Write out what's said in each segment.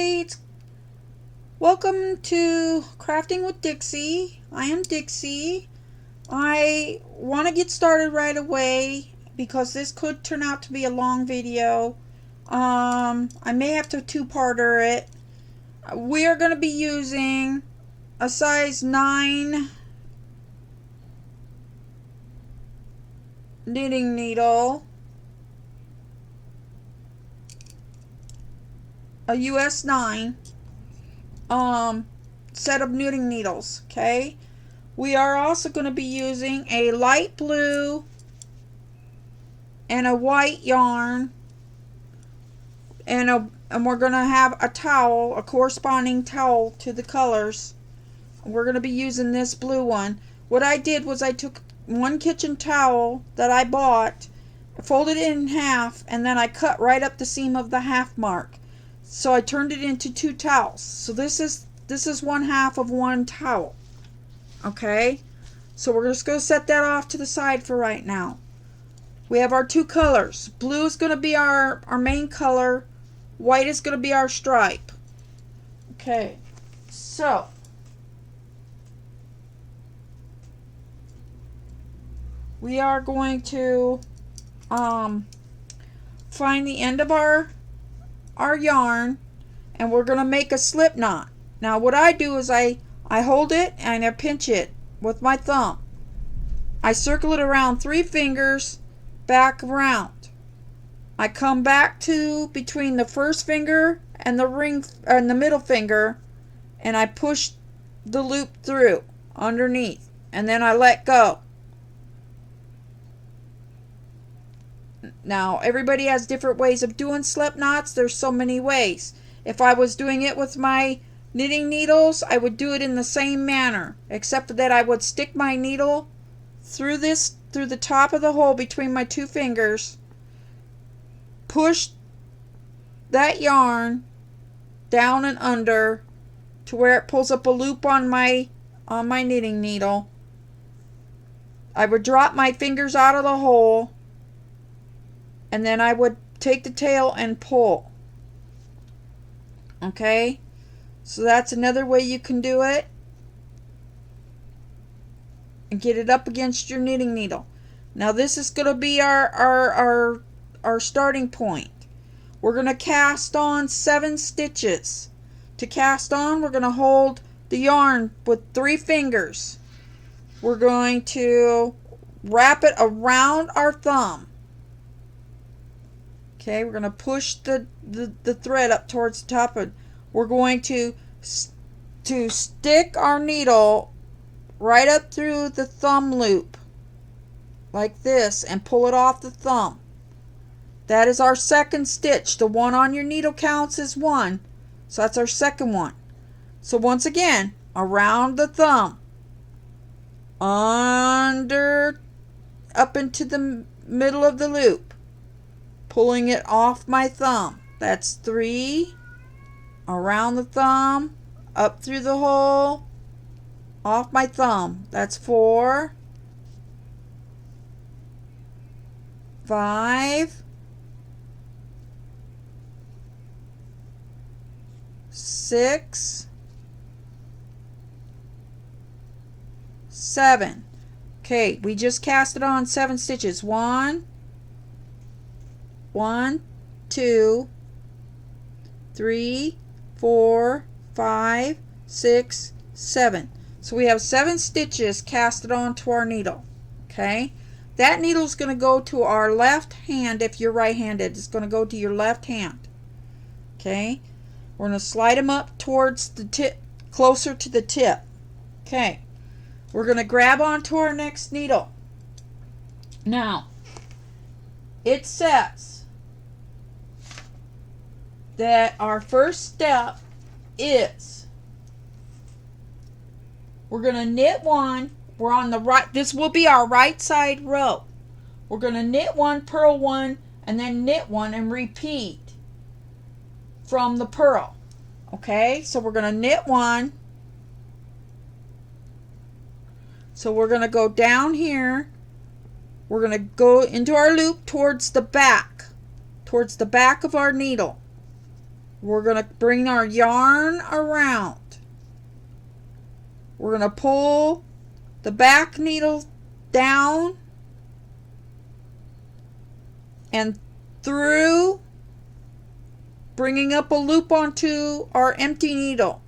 everybody, welcome to Crafting with Dixie. I am Dixie. I want to get started right away because this could turn out to be a long video. I may have to two-parter it. We are going to be using a size 9 knitting needle, a US 9 set of knitting needles. Okay, we are also going to be using a light blue and a white yarn, and we're going to have a towel, a corresponding towel to the colors. We're going to be using this blue one. What I did was I took one kitchen towel that I bought, folded it in half, and then I cut right up the seam of the half mark. So I turned it into 2 towels. So this is 1/2 of 1 towel. Okay, so we're just going to set that off to the side for right now. We have our 2 colors. Blue is going to be our main color. White is going to be our stripe. Okay, so we are going to find the end of our yarn, and we're going to make a slip knot. Now what I do is I hold it and I pinch it with my thumb. I circle it around 3 fingers back around. I come back to between the first finger and the ring and the middle finger, and I push the loop through underneath, and then I let go. Now everybody has different ways of doing slip knots. There's so many ways. If I was doing it with my knitting needles, I would do it in the same manner, except that I would stick my needle through the top of the hole between my 2 fingers, push that yarn down and under to where it pulls up a loop on my knitting needle. I would drop my fingers out of the hole, and then I would take the tail and pull. Okay, so that's another way you can do it, and get it up against your knitting needle. Now this is going to be our starting point. We're going to cast on 7 stitches. To cast on, we're going to hold the yarn with 3 fingers. We're going to wrap it around our thumb. Okay, we're going to push the thread up towards the top of it. We're going to stick our needle right up through the thumb loop like this and pull it off the thumb. That is our second stitch. The one on your needle counts as 1, so that's our second one. So once again, around the thumb, under, up into the middle of the loop, pulling it off my thumb. That's 3, around the thumb, up through the hole, off my thumb. That's 4, 5, 6, 7. Okay, we just cast it on 7 stitches. 1, 2, 3, 4, 5, 6, 7. So we have 7 stitches casted onto our needle. Okay, that needle is going to go to our left hand. If you're right-handed, it's going to go to your left hand. Okay, we're going to slide them up towards the tip, closer to the tip. Okay, we're going to grab onto our next needle. Now it says that our first step is we're going to knit 1. We're on the right, this will be our right side row. We're going to knit 1, purl 1, and then knit 1 and repeat from the purl. Okay, so we're going to knit 1. So we're going to go down here. We're going to go into our loop towards the back of our needle. We're going to bring our yarn around. We're going to pull the back needle down and through, bringing up a loop onto our empty needle.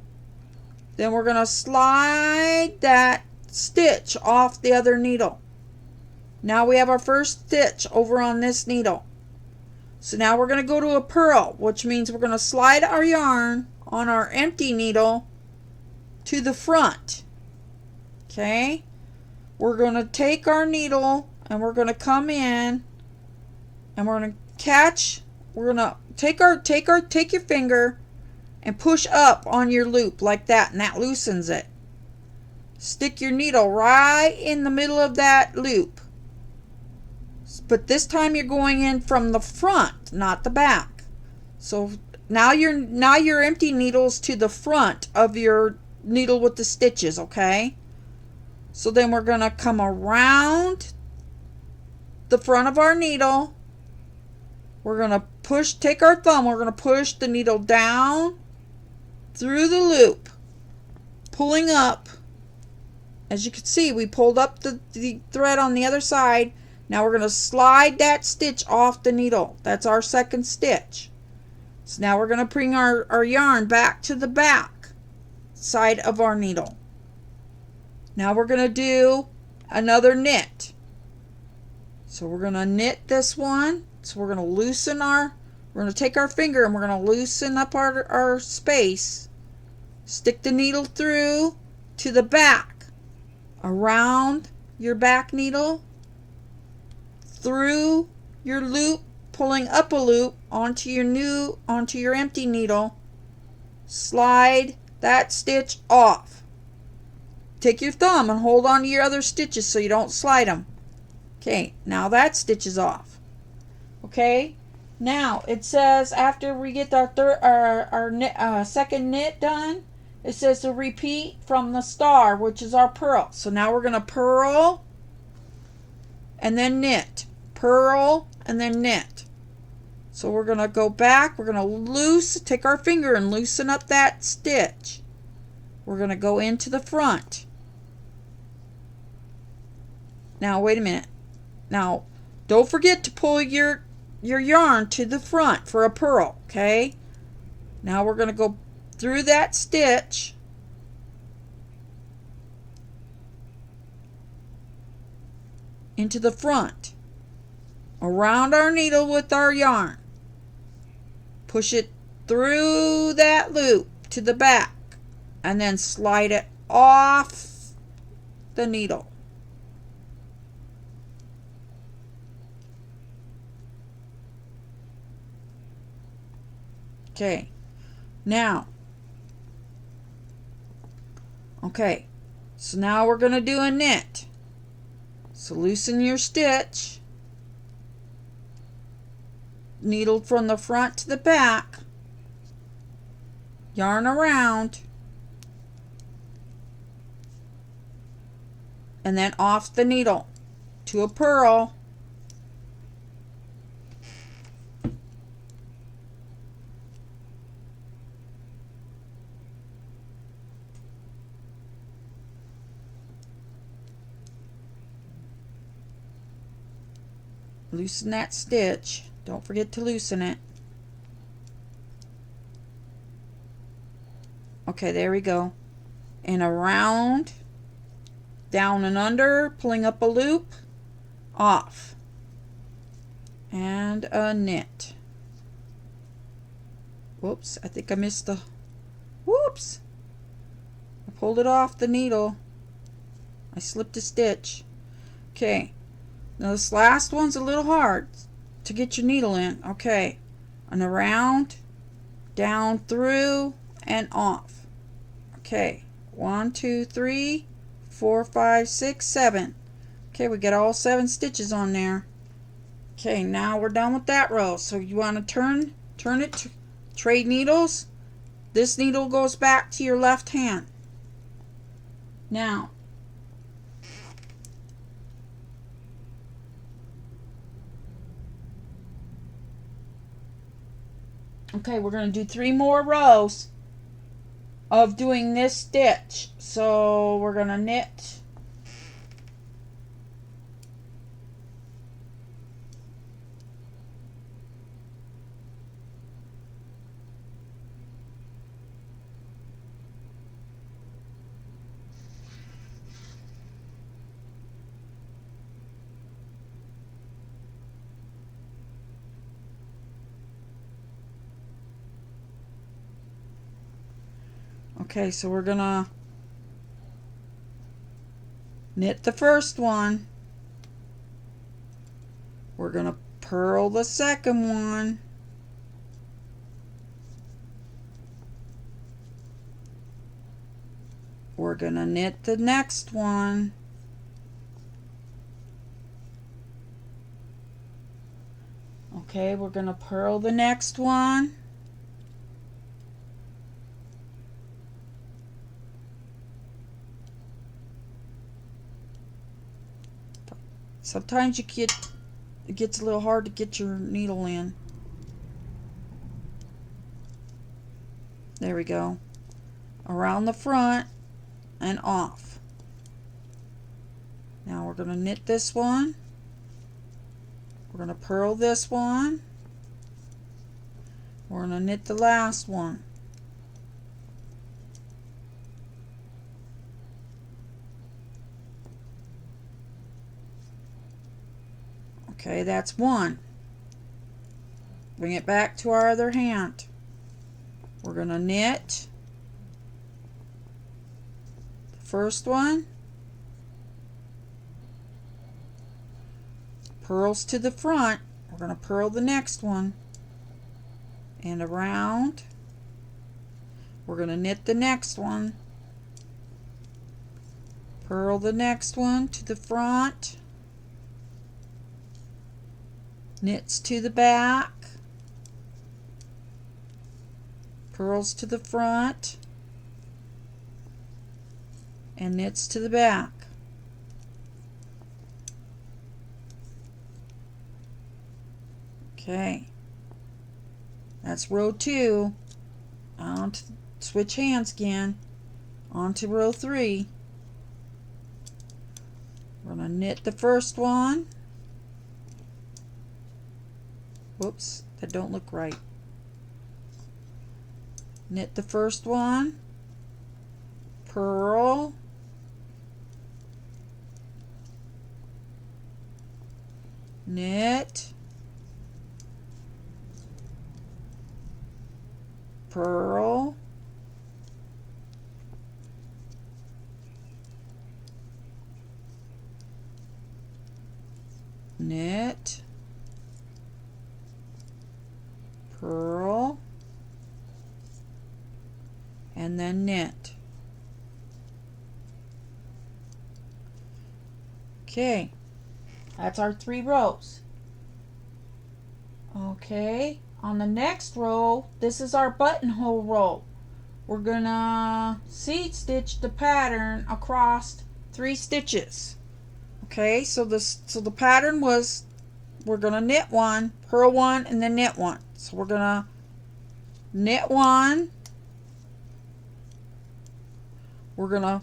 Then we're going to slide that stitch off the other needle. Now we have our first stitch over on this needle. So now we're going to go to a purl, which means we're going to slide our yarn on our empty needle to the front. Okay? We're going to take our needle and we're going to come in and we're going to catch, we're going to take your finger and push up on your loop like that, and that loosens it. Stick your needle right in the middle of that loop. But this time you're going in from the front, not the back. So now your empty needle's to the front of your needle with the stitches, okay? So then we're going to come around the front of our needle. We're going to take our thumb, we're going to push the needle down through the loop, pulling up. As you can see, we pulled up the thread on the other side. Now we're going to slide that stitch off the needle. That's our second stitch. So now we're going to bring our yarn back to the back side of our needle. Now we're going to do another knit. So we're going to knit this one. So we're going to loosen we're going to take our finger and we're going to loosen up our space. Stick the needle through to the back, around your back needle, through your loop, pulling up a loop onto your empty needle. Slide that stitch off. Take your thumb and hold on to your other stitches so you don't slide them. Okay, now that stitch is off. Okay, now it says after we get our second knit done, it says to repeat from the star, which is our purl. So now we're going to purl and then knit, purl and then knit. So we're going to go back, we're going to take our finger and loosen up that stitch. We're going to go into the front. Now wait a minute. Now don't forget to pull your yarn to the front for a purl, okay? Now we're going to go through that stitch into the front, around our needle with our yarn. Push it through that loop to the back and then slide it off the needle. Okay, now, so now we're going to do a knit. So loosen your stitch, needle from the front to the back, yarn around, and then off the needle to a purl. Loosen that stitch. Don't forget to loosen it. Okay, there we go. And around, down and under, pulling up a loop, off. And a knit. Whoops, I think I missed the... Whoops! I pulled it off the needle. I slipped a stitch. Okay. Now this last one's a little hard to get your needle in. Okay, and around, down through, and off. Okay, 1, 2, 3, 4, 5, 6, 7. Okay, we got all 7 stitches on there. Okay, now we're done with that row. So you want to turn it to trade needles. This needle goes back to your left hand. Now, Okay, we're going to do 3 more rows of doing this stitch. So we're going to knit Okay, so we're gonna knit the first one. We're gonna purl the second one. We're gonna knit the next one. Okay, we're gonna purl the next one. Sometimes it gets a little hard to get your needle in. There we go. Around the front and off. Now we're going to knit this one. We're going to purl this one. We're going to knit the last one. Okay, that's one. Bring it back to our other hand. We're going to knit the first one, purls to the front. We're going to purl the next one and around. We're going to knit the next one, purl the next one to the front, knits to the back, purls to the front, and knits to the back. Okay, that's row 2. On to switch hands again. On to row 3. We're going to knit the first one. Whoops, that don't look right. Knit the first one, purl, knit, purl, knit, purl, and then knit. Okay, that's our 3 rows. Okay, on the next row, this is our buttonhole row. We're gonna seed stitch the pattern across 3 stitches. Okay, so the pattern was, we're gonna knit one, purl one, and then knit one. So we're gonna knit one, we're gonna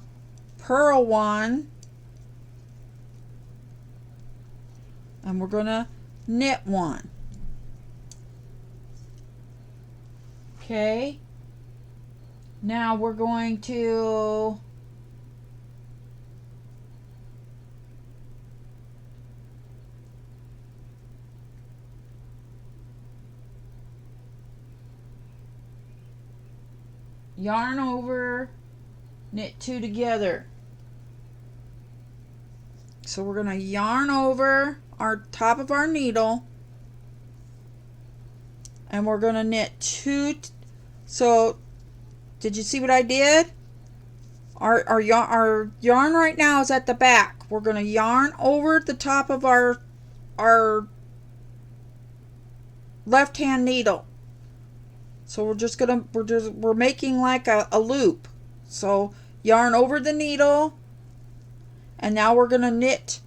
purl one, and we're gonna knit one. Okay, now we're going to yarn over, knit 2 together. So we're going to yarn over our top of our needle, and we're going to knit 2. So did you see what I did? Our yarn right now is at the back. We're going to yarn over the top of our left hand needle. So we're making like a loop. So yarn over the needle, and now we're going to knit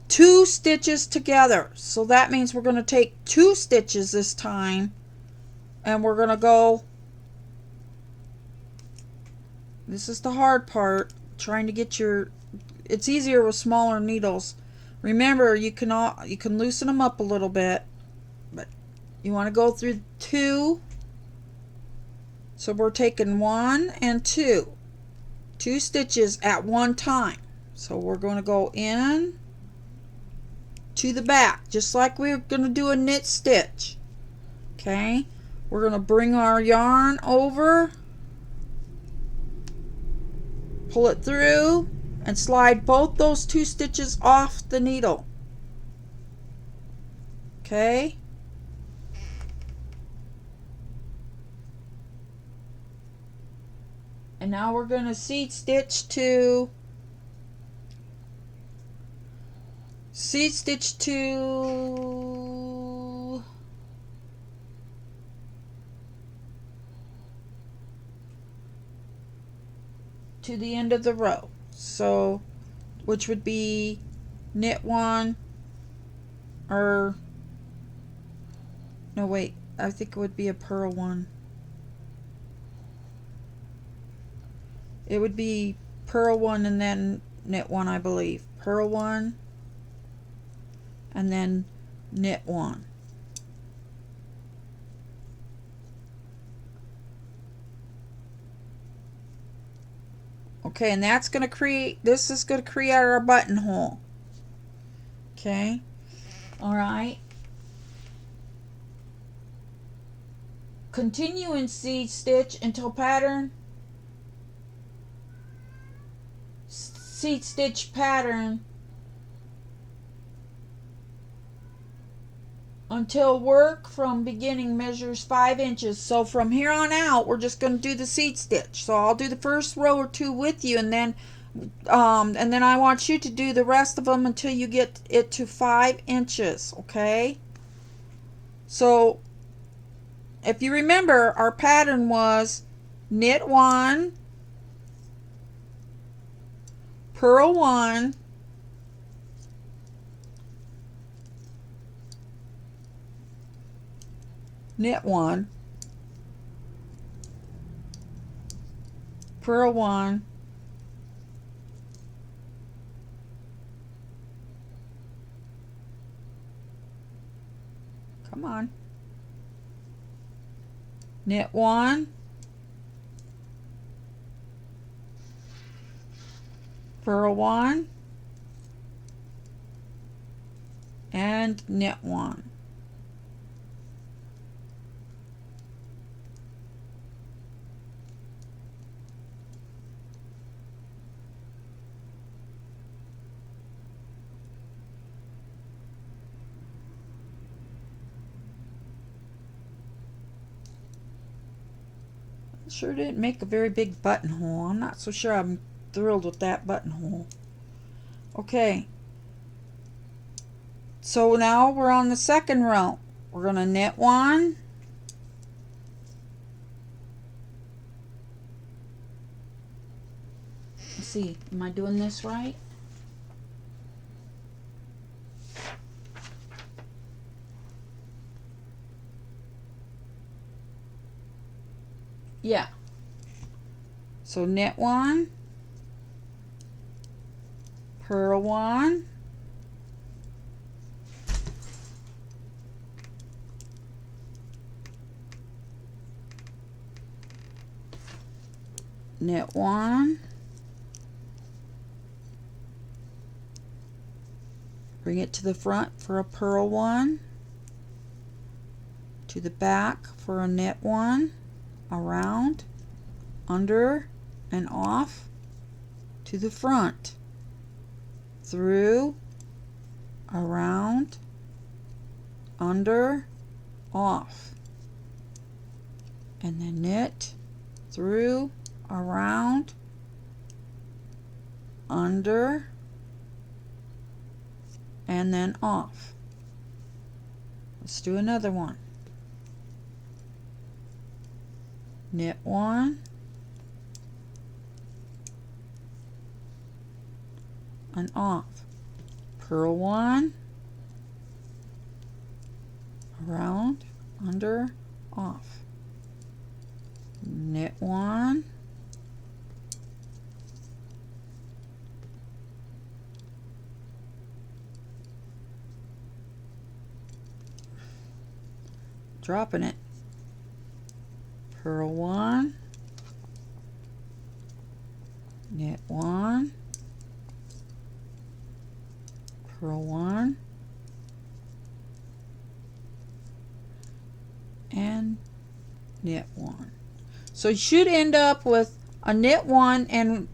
2 stitches together. So that means we're going to take 2 stitches this time and we're gonna go, this is the hard part, trying to get your, it's easier with smaller needles. Remember, you can loosen them up a little bit, but you want to go through 2. So we're taking 1 and 2 stitches at one time. So we're going to go in to the back, just like we're going to do a knit stitch. Okay, we're going to bring our yarn over, pull it through, and slide both those 2 stitches off the needle. Okay, and now we're going to seed stitch to the end of the row. So, which would be knit 1, or no, wait, I think it would be a purl 1. It would be purl 1 and then knit 1, I believe. Purl 1 and then knit 1. Okay, and that's going to create, this is going to create our buttonhole. Okay, all right. Continue in seed stitch until seed stitch pattern until work from beginning measures 5 inches. So from here on out, we're just going to do the seed stitch. So I'll do the first row or 2 with you, and then I want you to do the rest of them until you get it to 5 inches. Okay. So if you remember, our pattern was knit 1, purl 1, knit 1, purl 1, come on, knit 1, purl 1, and knit 1. Sure didn't make a very big buttonhole. I'm not so sure I'm thrilled with that buttonhole. Okay, so now we're on the second row. We're going to knit 1, let's see, am I doing this right? Yeah. So knit 1, purl 1, knit 1, bring it to the front for a purl 1, to the back for a knit 1, around, under, and off, to the front, through, around, under, off, and then knit, through, around, under, and then off. Let's do another one. Knit 1, and off, purl 1, around, under, off, knit one, dropping it, purl one, knit one, purl one, and knit one. So you should end up with a knit one, and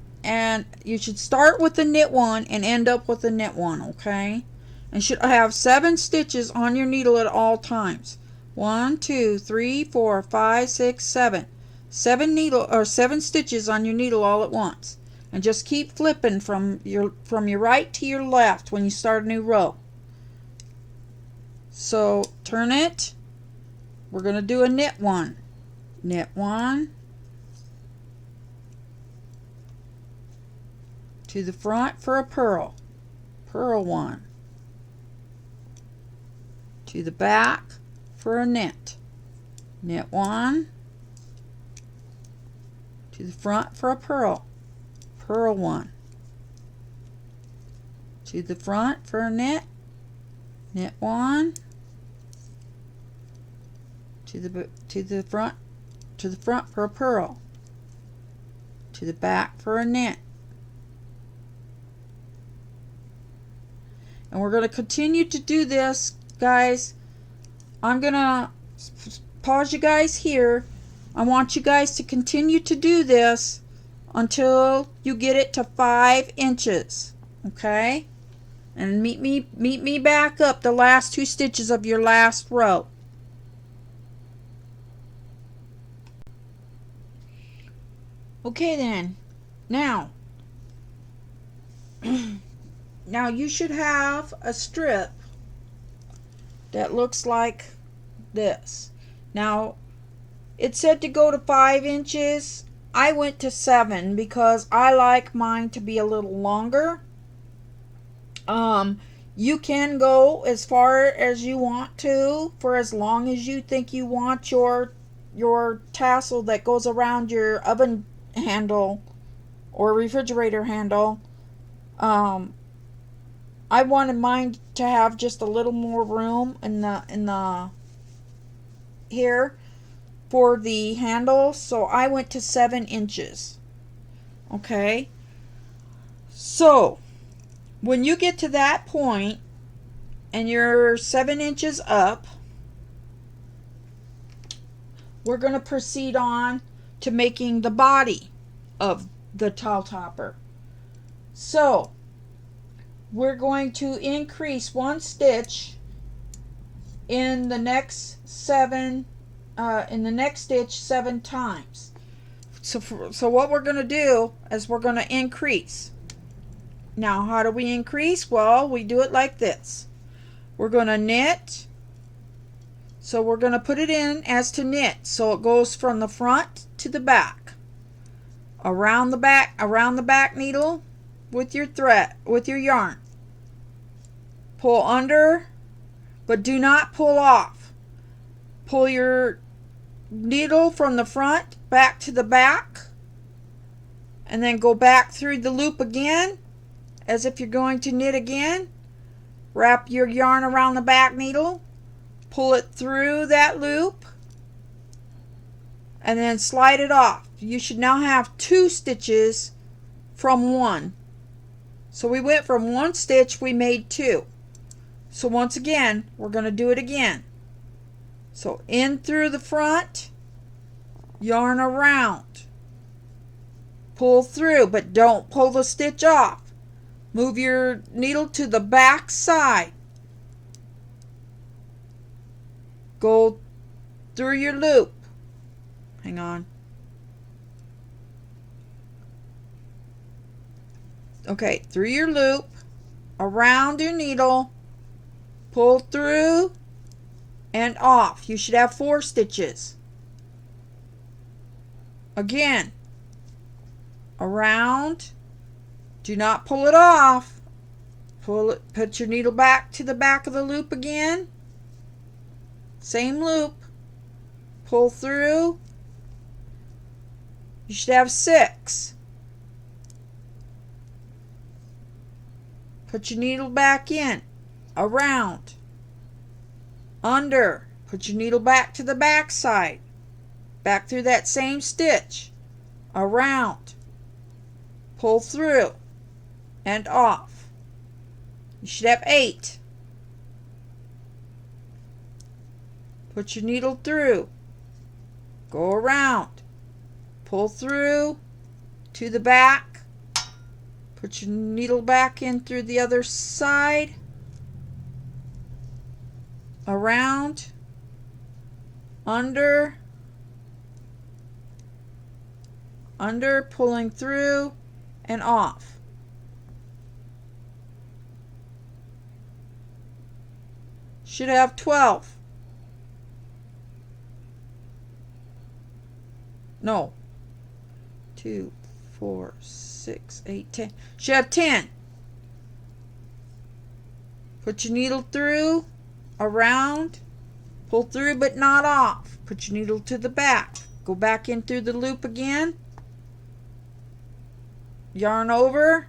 you should start with the knit one and end up with a knit one, okay? And should have 7 stitches on your needle at all times. 1, 2, 3, 4, 5, 6, 7. 7 stitches on your needle all at once. And just keep flipping from your right to your left when you start a new row. So turn it. We're going to do a knit one. Knit one to the front for a purl. Purl one to the back for a knit. Knit one to the front for a purl. Purl one to the front for a knit. Knit one to the front for a purl. To the back for a knit. And we're going to continue to do this, guys. I'm going to pause you guys here. I want you guys to continue to do this until you get it to 5 inches. Okay? And meet me back up the last 2 stitches of your last row. Okay then. Now now you should have a strip that looks like this. Now it said to go to 5 inches. I went to 7 because I like mine to be a little longer. You can go as far as you want to, for as long as you think you want your tassel that goes around your oven handle or refrigerator handle. I wanted mine to have just a little more room in the here for the handle, so I went to 7 inches. Okay, so when you get to that point and you're 7 inches up, we're going to proceed on to making the body of the tall topper. So we're going to increase 1 stitch in the next 7 stitch 7 times. So what we're going to do is we're going to increase. Now how do we increase? Well, we do it like this. We're going to knit. So we're going to put it in as to knit. So it goes from the front to the back. Around the back needle with your thread, with your yarn. Pull under, but do not pull off. Pull your needle from the front back to the back, and then go back through the loop again as if you're going to knit again. Wrap your yarn around the back needle, pull it through that loop, and then slide it off. You should now have 2 stitches from 1. So we went from 1 stitch, we made 2. So once again, we're going to do it again. So in through the front, yarn around, pull through, but don't pull the stitch off. Move your needle to the back side. Go through your loop. Hang on. Okay, through your loop, around your needle, pull through, and off. You should have 4 stitches. Again, around, do not pull it off. Pull it, put your needle back to the back of the loop again. Same loop. Pull through, You should have 6. Put your needle back in, around, under. Put your needle back to the back side, back through that same stitch, around, pull through, and off. You should have 8. Put your needle through, go around, pull through to the back, put your needle back in through the other side, around, under, pulling through, and off. Should have 12. No. 2, 4, 6, 8, 10. Should have 10. Put your needle through, around, pull through but not off. Put your needle to the back. Go back in through the loop again. Yarn over,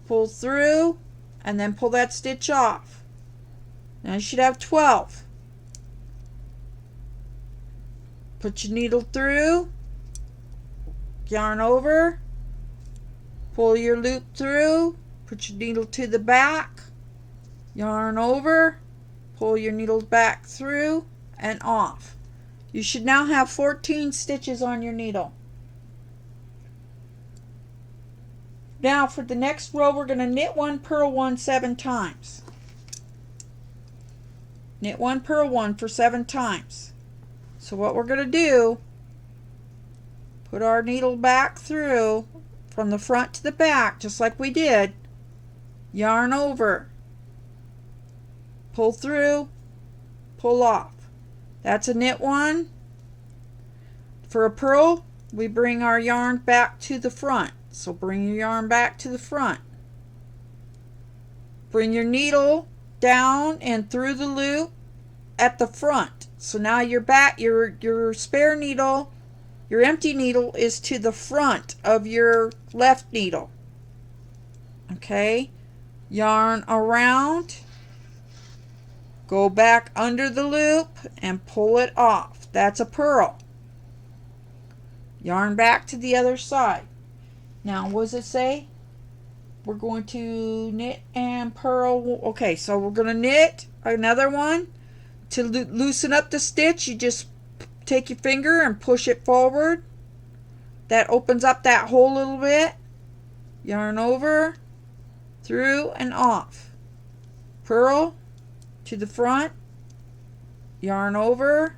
pull through, and then pull that stitch off. Now you should have 12. Put your needle through, yarn over, pull your loop through, put your needle to the back, yarn over, pull your needle back through and off. You should now have 14 stitches on your needle. Now for the next row, we're going to knit 1, purl 1 7 times. Knit 1, purl 1 for 7 times. So what we're going to do, put our needle back through from the front to the back, just like we did. Yarn over, pull through, pull off. That's a knit 1. For a purl, we bring our yarn back to the front. So bring your yarn back to the front. Bring your needle down and through the loop at the front. So now your spare needle, your empty needle is to the front of your left needle. Okay? Yarn around, go back under the loop and pull it off. That's a purl. Yarn back to the other side. Now, what does it say? We're going to knit and purl. Okay, so we're going to knit another one. To loosen up the stitch, you just take your finger and push it forward. That opens up that hole a little bit. Yarn over, through and off. Purl to the front, yarn over,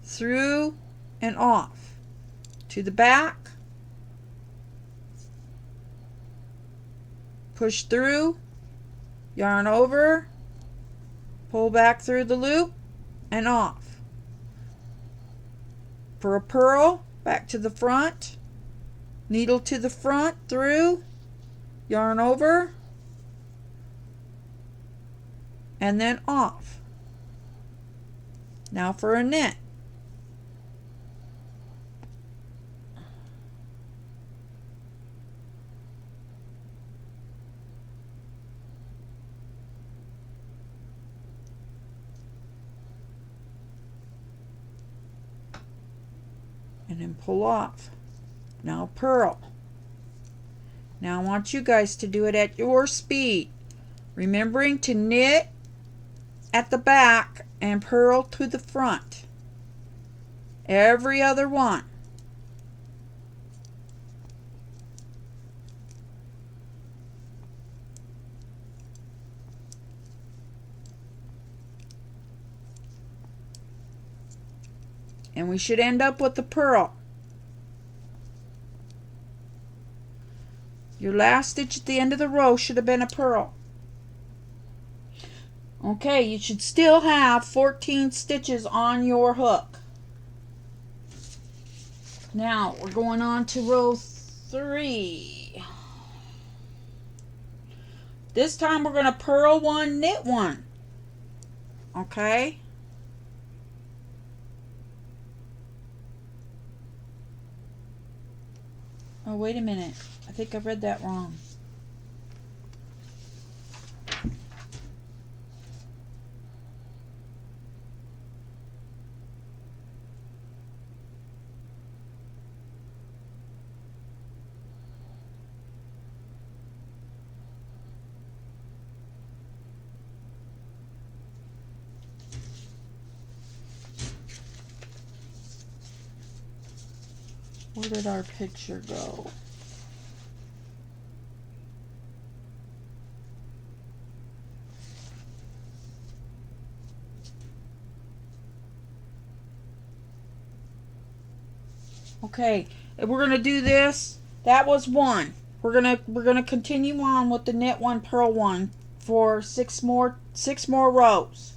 through and off. To the back, push through, yarn over, pull back through the loop and off. For a purl, back to the front, needle to the front, through, yarn over, and then off. Now for a knit. And then pull off. Now purl. Now I want you guys to do it at your speed, remembering to knit at the back and purl to the front. Every other one. And we should end up with the purl. Your last stitch at the end of the row should have been a purl. Okay, you should still have 14 stitches on your hook. Now we're going on to row 3. This time we're going to purl 1, knit 1. Okay? wait a minute. I think I read that wrong. Where did our picture go? Okay, we're gonna do this. That was one. We're gonna continue on with the knit one, purl one for six more rows.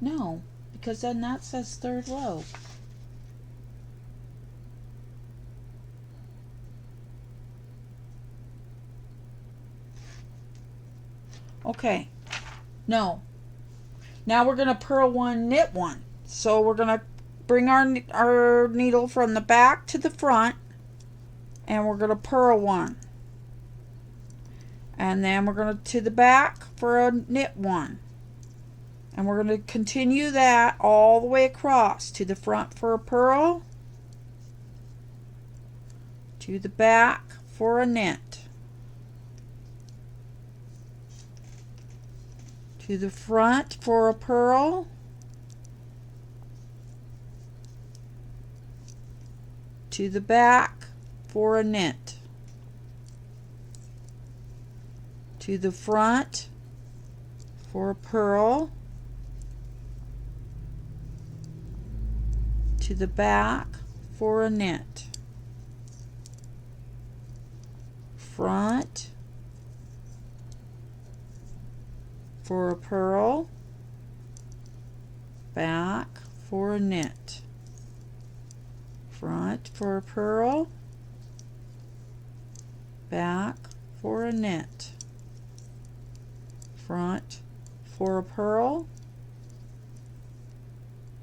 No, because then that says third row. Okay, no. Now we're going to purl one, knit one. So we're going to bring our needle from the back to the front, and we're going to purl one. And then we're going to the back for a knit one. And we're going to continue that all the way across to the front for a purl, to the back for a knit, to the front for a purl, to the back for a knit, to the front for a purl, to the back for a knit, front for a purl, back for a knit, front for a purl, back for a knit, front for a purl,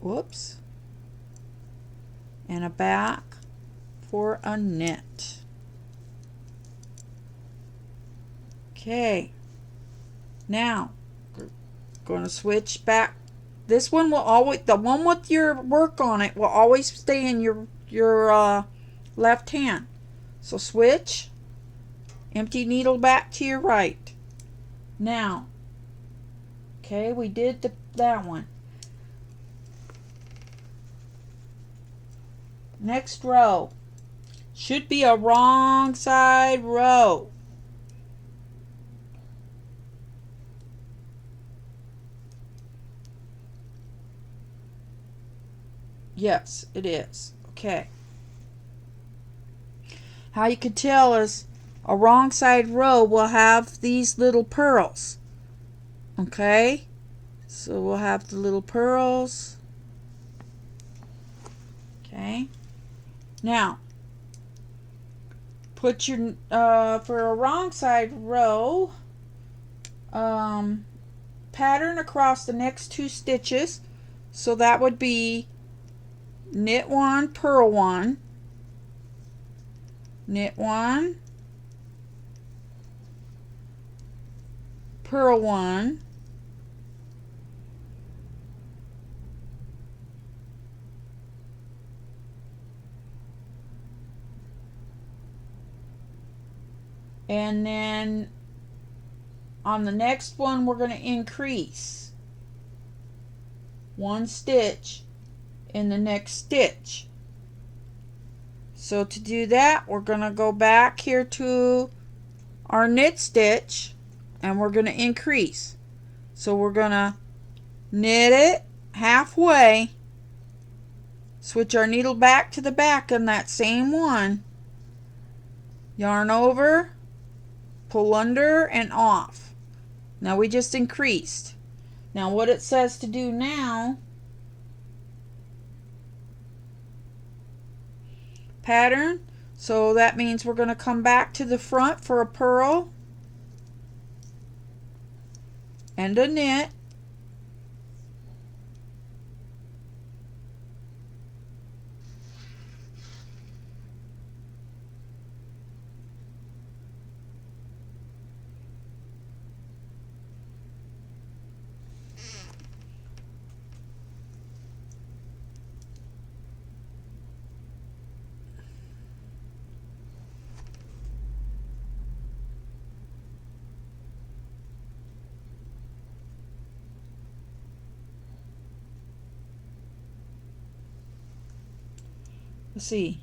whoops, and a back for a knit. Okay, now we're going to switch back. This one will always, the one with your work on it will always stay in your left hand. So switch, empty needle back to your right. Now, okay, we did that one. Next row should be a wrong side row. Yes, it is. Okay. How you can tell is a wrong side row will have these little purls. Okay? So we'll have the little purls. Okay? Now, put your, for a wrong side row, pattern across the next 2 stitches. So that would be knit 1, purl 1, knit 1, purl 1, and then on the next one we're going to increase 1 stitch in the next stitch. So to do that, we're going to go back here to our knit stitch and we're going to increase. So we're going to knit it halfway, switch our needle back to the back on that same one, yarn over, pull under and off. Now we just increased. Now what it says to do now, pattern, so that means we're going to come back to the front for a purl and a knit, Let's see.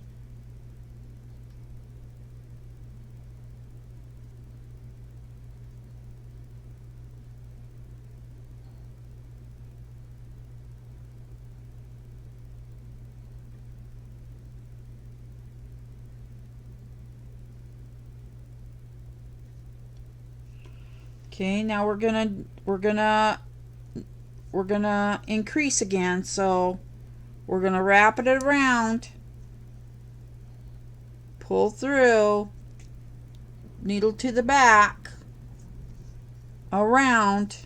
Okay, now we're gonna increase again. So we're gonna wrap it around, pull through, needle to the back, around,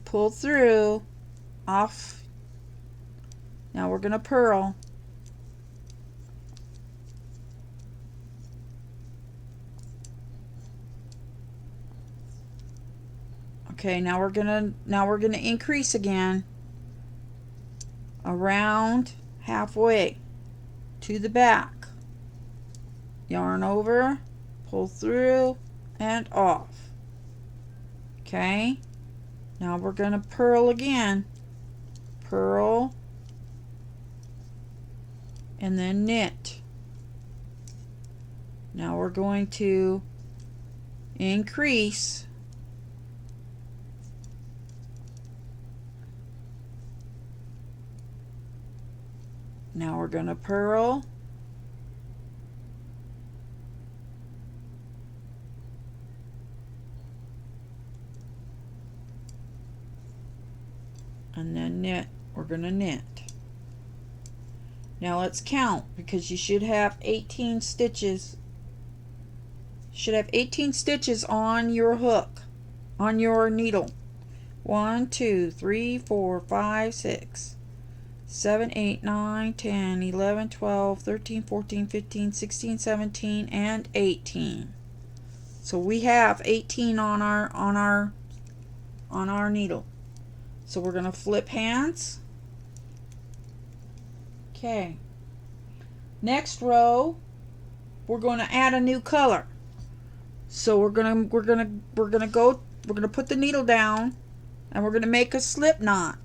pull through, off. Now we're gonna purl. Okay, now we're gonna increase again, around, halfway, to the back, yarn over, pull through, and off. Okay, now we're gonna purl again, purl, and then knit. Now we're going to increase, now we're going to purl, and then knit. We're going to knit. Now let's count, because you should have 18 stitches. Should have 18 stitches on your hook, on your needle. 1, 2, 3, 4, 5, 6, 7, 8, 9, 10, 11, 12, 13, 14, 15, 16, 17, and 18. So we have 18 on our needle. So we're going to flip hands. Okay. Next row, we're going to add a new color. So we're gonna put the needle down, and we're gonna make a slip knot.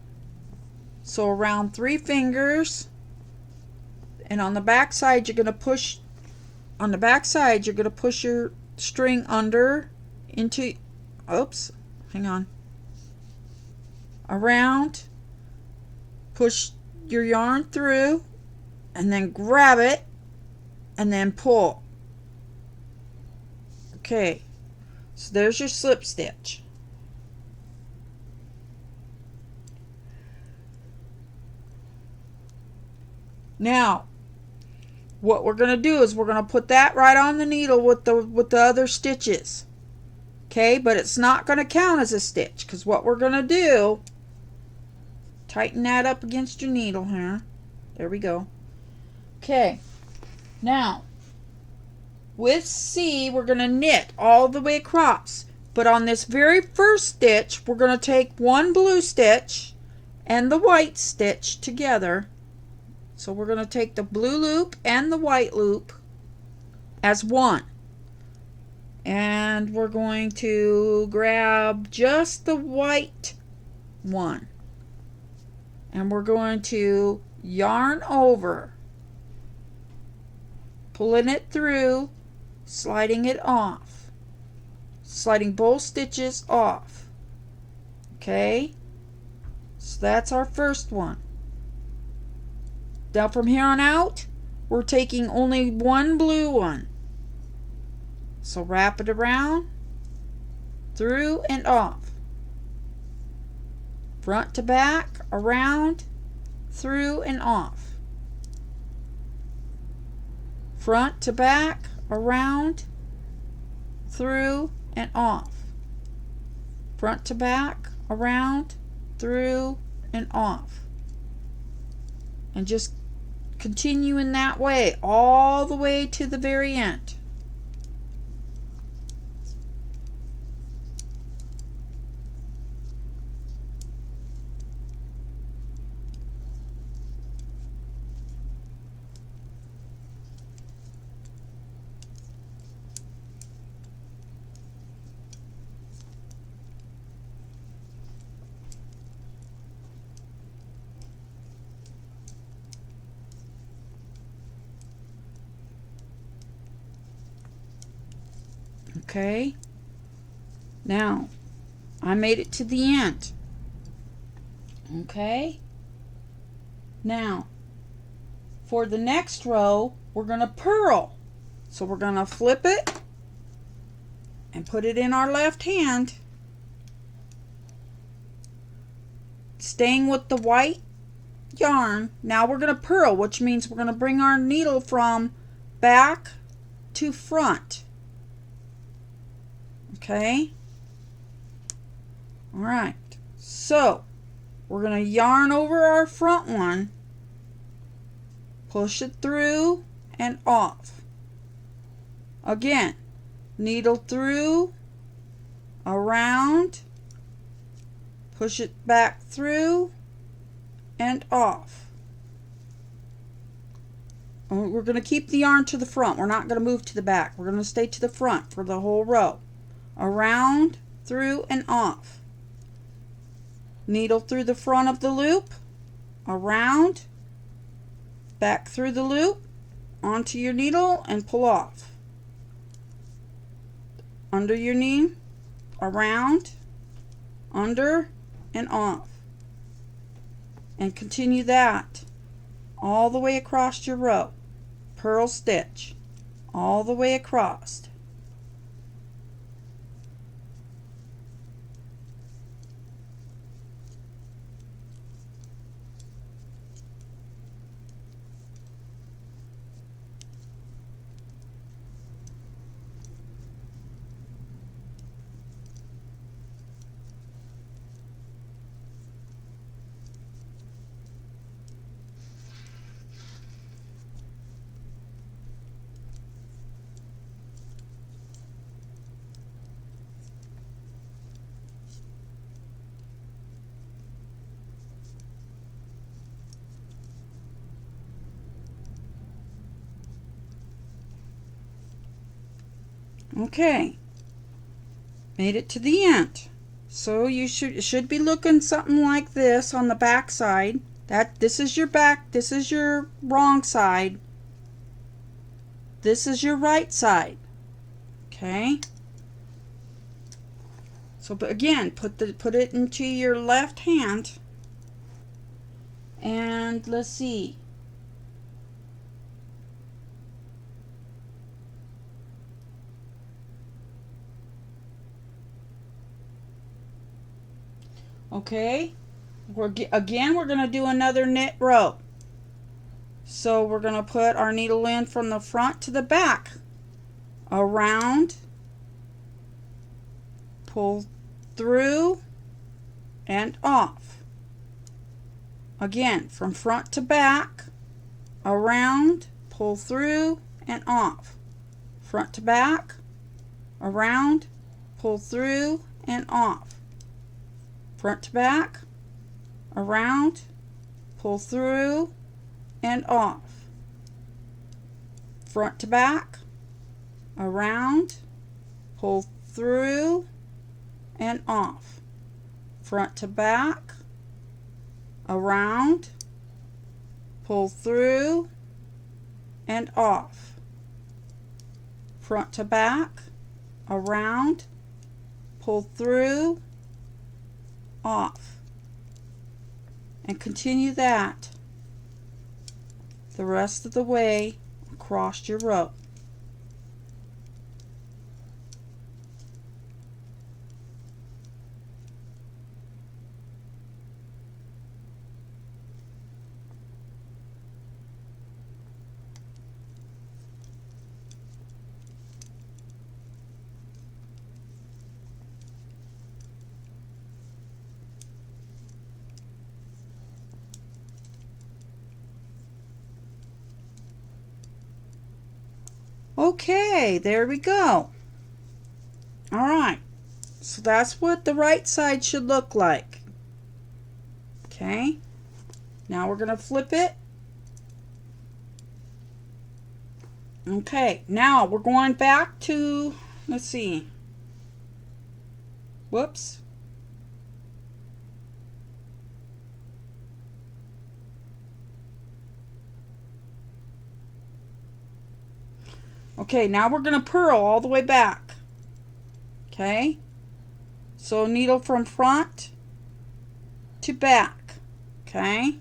So around 3 fingers, and on the back side you're gonna push. On the back side you're gonna push your string under into. Oops, hang on. Around, push your yarn through, and then grab it, and then pull. Okay, so there's your slip stitch. Now, what we're going to do is we're going to put that right on the needle with the other stitches. Okay, but it's not going to count as a stitch, because what we're going to do, tighten that up against your needle here. There we go. Okay, now with C, we're going to knit all the way across. But on this very first stitch, we're going to take one blue stitch and the white stitch together. So we're going to take the blue loop and the white loop as one. And we're going to grab just the white one. And we're going to yarn over, pulling it through, sliding it off, sliding both stitches off. Okay, so that's our first one. Now from here on out, we're taking only one blue one. So wrap it around, through and off, front to back, around, through and off, front to back, around, through and off, front to back, around, through and off, and just continue in that way all the way to the very end. Okay, now I made it to the end. Okay, now for the next row we're going to purl. So we're going to flip it and put it in our left hand, staying with the white yarn. Now we're going to purl, which means we're going to bring our needle from back to front. Okay, all right, so we're going to yarn over our front one, push it through and off. Again, needle through, around, push it back through and off. And we're going to keep the yarn to the front. We're not going to move to the back. We're going to stay to the front for the whole row. Around, through and off. Needle through the front of the loop, around, back through the loop, onto your needle and pull off. Under your knee, around, under and off. And continue that all the way across your row. Purl stitch all the way across. Okay, made it to the end. So you should be looking something like this on the back side. This is your back, this is your wrong side, this is your right side. Okay, so but again, put it into your left hand, and let's see. Okay, we're going to do another knit row. So we're going to put our needle in from the front to the back, around, pull through and off. Again, from front to back, around, pull through and off. Front to back, around, pull through and off. Front to back, around, pull through and off. Front to back, around, pull through and off. Front to back, around, pull through and off. Front to back, around, pull through, off. And continue that the rest of the way across your row. Okay, there we go. All right, so that's what the right side should look like. Okay, now we're going to flip it. Okay, now we're going back to, let's see. Whoops. Okay, now we're going to purl all the way back. Okay, so needle from front to back. Okay,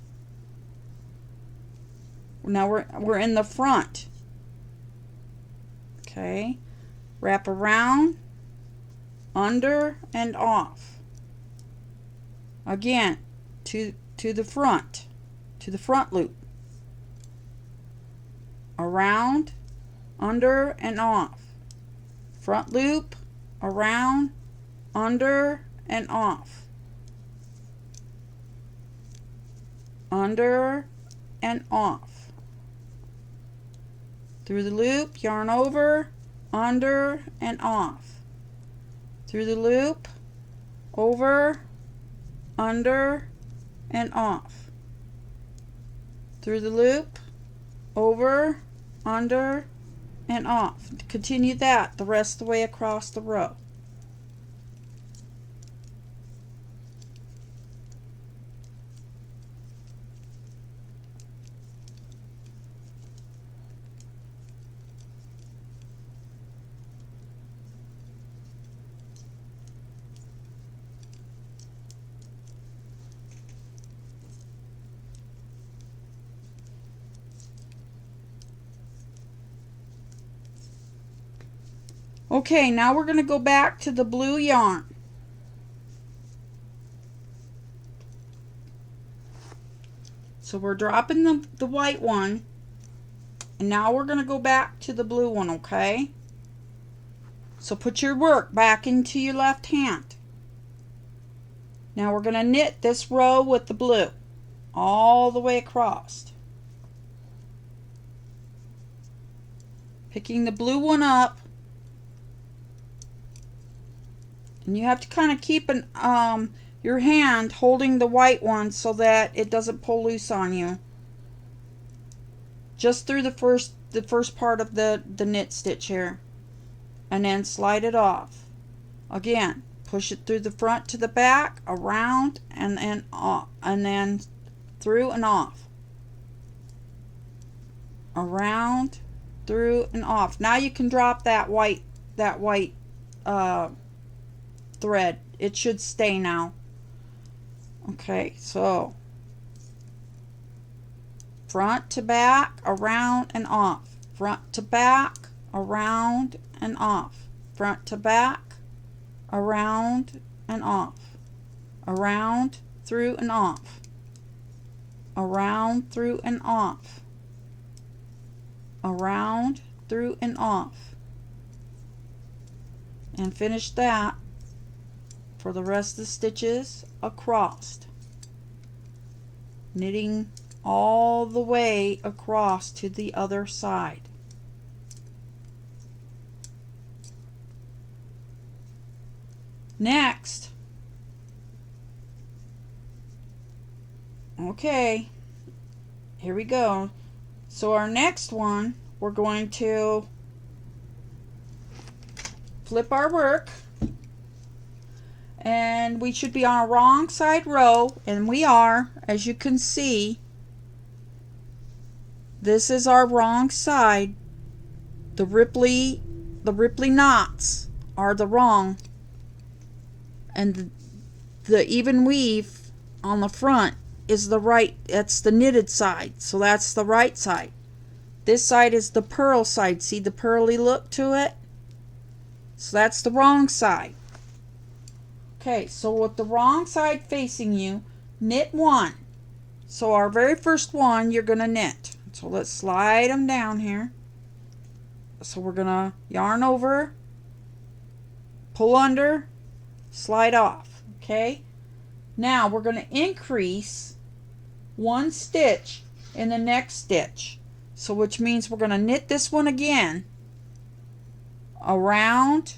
now we're in the front. Okay, wrap around, under and off. Again, to the front loop. Around, under and off. Front loop, around, under and off. Under and off. Through the loop, yarn over, under and off. Through the loop, over, under and off. Through the loop, over, under and off. Continue that the rest of the way across the row. Okay, now we're going to go back to the blue yarn. So we're dropping the white one, and now we're going to go back to the blue one, okay? So put your work back into your left hand. Now we're going to knit this row with the blue all the way across. Picking the blue one up. And you have to kind of keep your hand holding the white one so that it doesn't pull loose on you. Just through the first part of the knit stitch here. And then slide it off. Again, push it through the front to the back, around, and then off, and then through and off. Around, through and off. Now you can drop that white thread. It should stay now. Okay, so front to back, around and off. Front to back, around and off. Front to back, around and off. Around, through and off. Around, through and off. Around, through and off. And finish that for the rest of the stitches across. Knitting all the way across to the other side. Next, okay, here we go. So our next one, we're going to flip our work, and we should be on a wrong side row, and we are, as you can see. This is our wrong side. The ripply knots are the wrong, and the even weave on the front is the right. That's the knitted side, so that's the right side. This side is the purl side. See the pearly look to it? So that's the wrong side. Okay, so with the wrong side facing you, knit one. So our very first one you're going to knit. So let's slide them down here. So we're going to yarn over, pull under, slide off. Okay, now we're going to increase one stitch in the next stitch. So which means we're going to knit this one again around,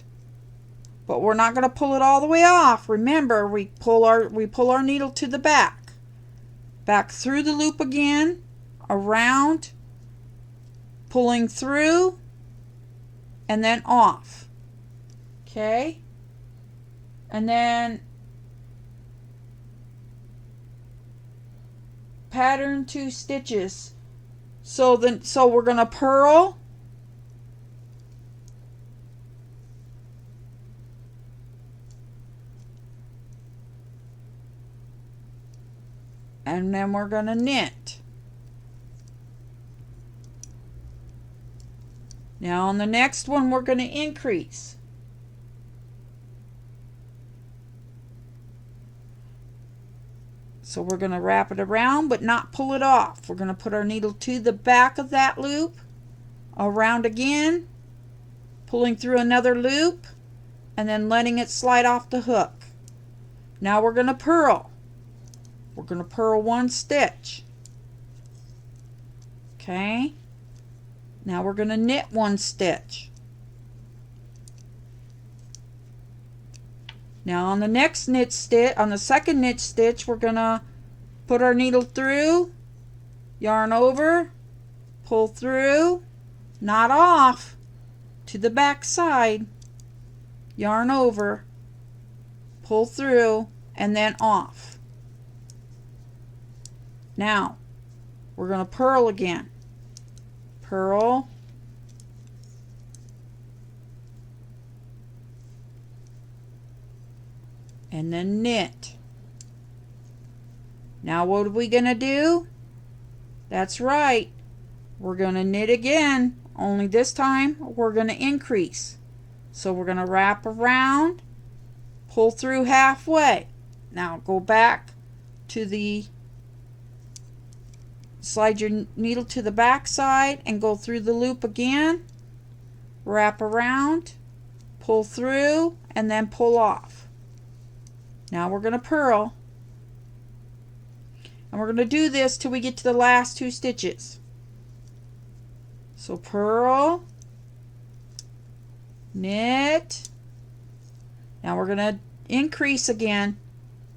but we're not going to pull it all the way off. Remember, we pull our needle to the back through the loop again, around, pulling through, and then off. Okay, and then pattern 2 stitches. So we're going to purl, and then we're going to knit. Now on the next one we're going to increase. So we're going to wrap it around but not pull it off. We're going to put our needle to the back of that loop, around again, pulling through another loop, and then letting it slide off the hook. Now we're going to purl. We're going to purl one stitch. Okay. Now we're going to knit one stitch. Now on the next knit stitch, on the second knit stitch, we're going to put our needle through, yarn over, pull through, knot off to the back side, yarn over, pull through, and then off. Now we're going to purl again. Purl, and then knit. Now what are we going to do? That's right, we're going to knit again, only this time we're going to increase. So we're going to wrap around, pull through halfway. Now go back to the, slide your needle to the back side and go through the loop again, wrap around, pull through, and then pull off. Now we're going to purl, and we're going to do this till we get to the last two stitches. So purl, knit. Now we're going to increase again.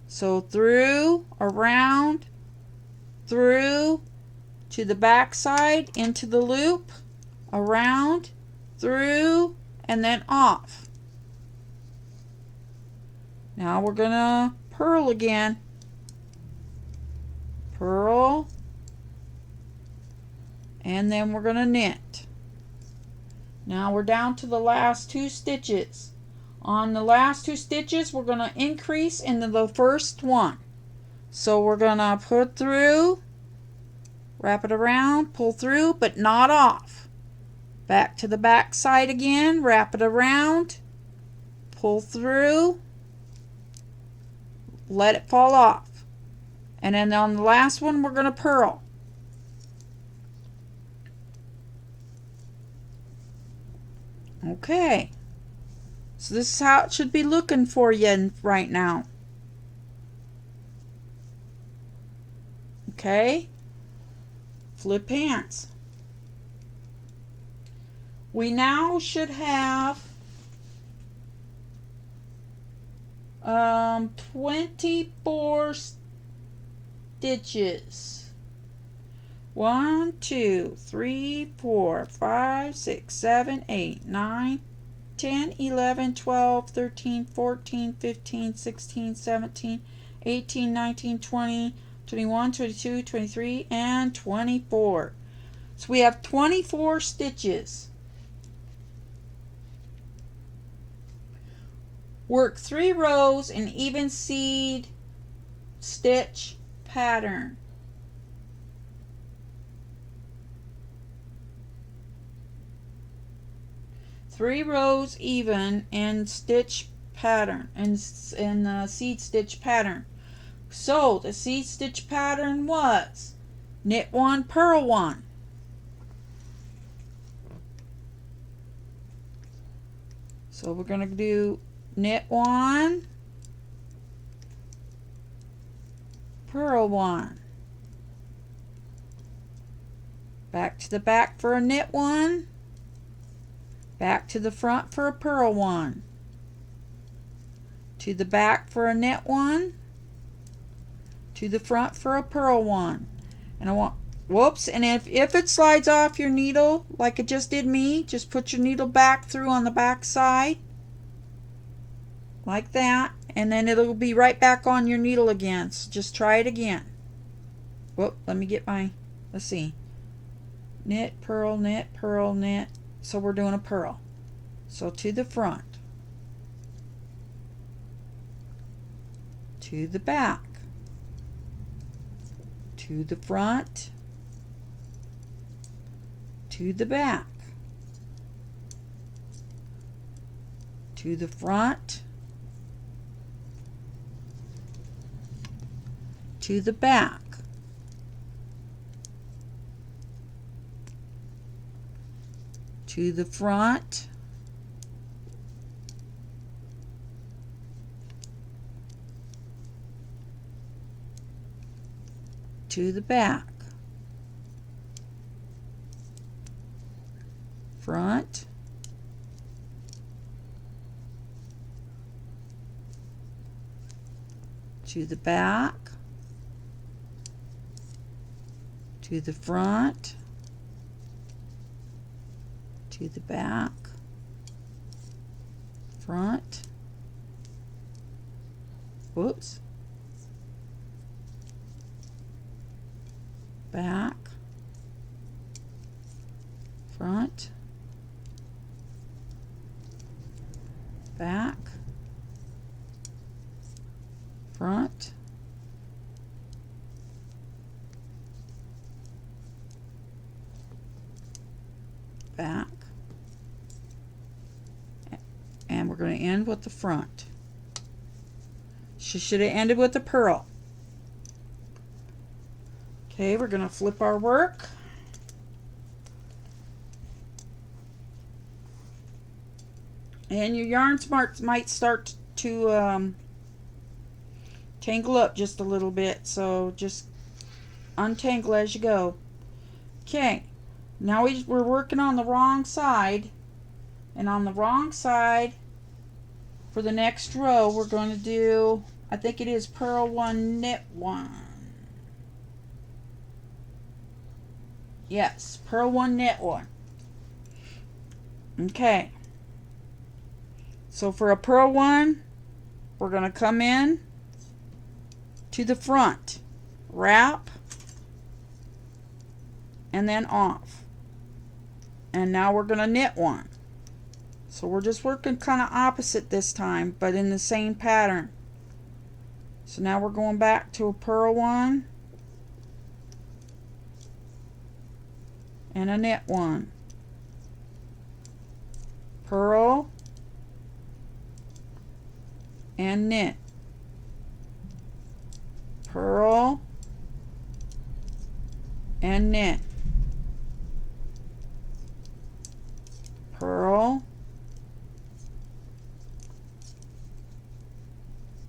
So through, around, through, to the back side, into the loop, around, through, and then off. Now we're going to purl again. Purl, and then we're going to knit. Now we're down to the last two stitches. On the last two stitches we're going to increase into the first one. So we're going to put through, wrap it around, pull through, but not off. Back to the back side again, wrap it around, pull through, let it fall off. And then on the last one we're going to purl. Okay, so this is how it should be looking for you right now. Okay, flip hands. We now should have 24 stitches. 1, 2, 3, 4, 5, 6, 7, 8, 9, 10, 11, 12, 13, 14, 15, 16, 17, 18, 19, 20, 21, 22, 23, and 24. So we have 24 stitches. Work 3 rows in even seed stitch pattern. Three rows even in stitch pattern, in seed stitch pattern. So the seed stitch pattern was knit 1, purl 1. So we're going to do knit 1, purl 1. Back to the back for a knit 1. Back to the front for a purl 1. To the back for a knit 1. To the front for a purl 1. And I want, whoops, and if it slides off your needle like it just did me, just put your needle back through on the back side like that, and then it'll be right back on your needle again. So just try it again. Whoop, let me get my, let's see, knit, purl, knit, purl, knit. So we're doing a purl. So to the front, to the back, to the front, to the back, to the front, to the back, to the front, to the back, front, to the back, to the front, to the back, front, whoops, back, front, back, front, back, and we're going to end with the front. She should have ended with the purl. Okay, we're going to flip our work. And your yarn might start to tangle up just a little bit, so just untangle as you go. Okay, now we're working on the wrong side, and on the wrong side for the next row we're going to do, I think it is purl one, knit one. Yes, purl one, knit one. Okay, so for a purl one, we're going to come in to the front, wrap, and then off. And now we're going to knit one. So we're just working kind of opposite this time, but in the same pattern. So now we're going back to a purl one and a knit one, purl and knit, purl and knit, purl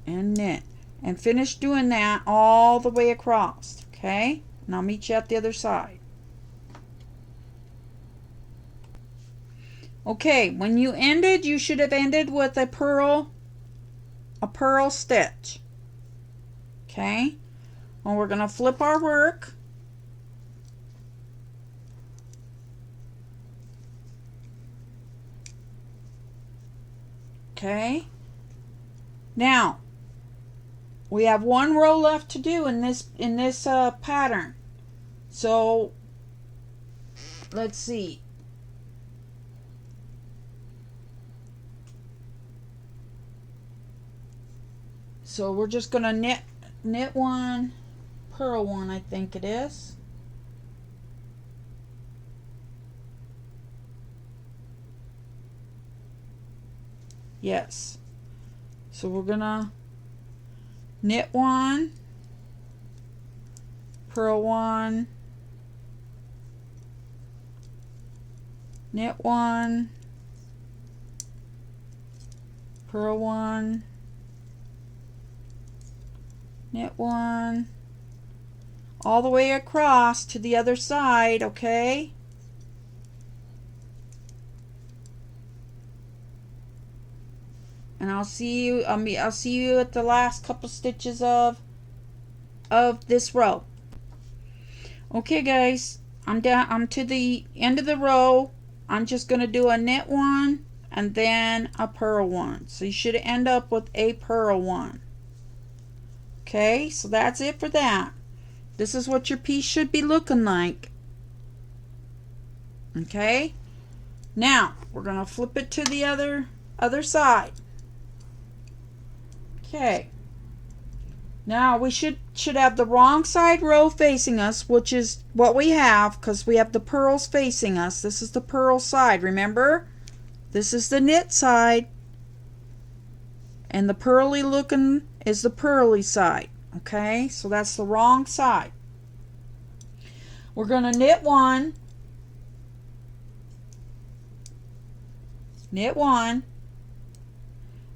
and knit, and finish doing that all the way across. Okay, and I'll meet you at the other side. Okay, when you ended, you should have ended with a purl stitch. Okay, well, we're going to flip our work. Okay, now we have one row left to do in this pattern. So let's see. So we're just going to knit one, purl one, I think it is. Yes. So we're going to knit one, purl one, knit one, purl one, knit one, all the way across to the other side. Okay, and I'll see you at the last couple stitches of this row. Okay guys, I'm to the end of the row. I'm just going to do a knit one and then a purl one, so you should end up with a purl one. Okay, so that's it for that. This is what your piece should be looking like. Okay, now we're going to flip it to the other side. Okay, now we should should have the wrong side row facing us, which is what we have because we have the pearls facing us. This is the purl side, remember? This is the knit side. And the pearly looking is the pearly side. Okay, so that's the wrong side. We're going to knit one,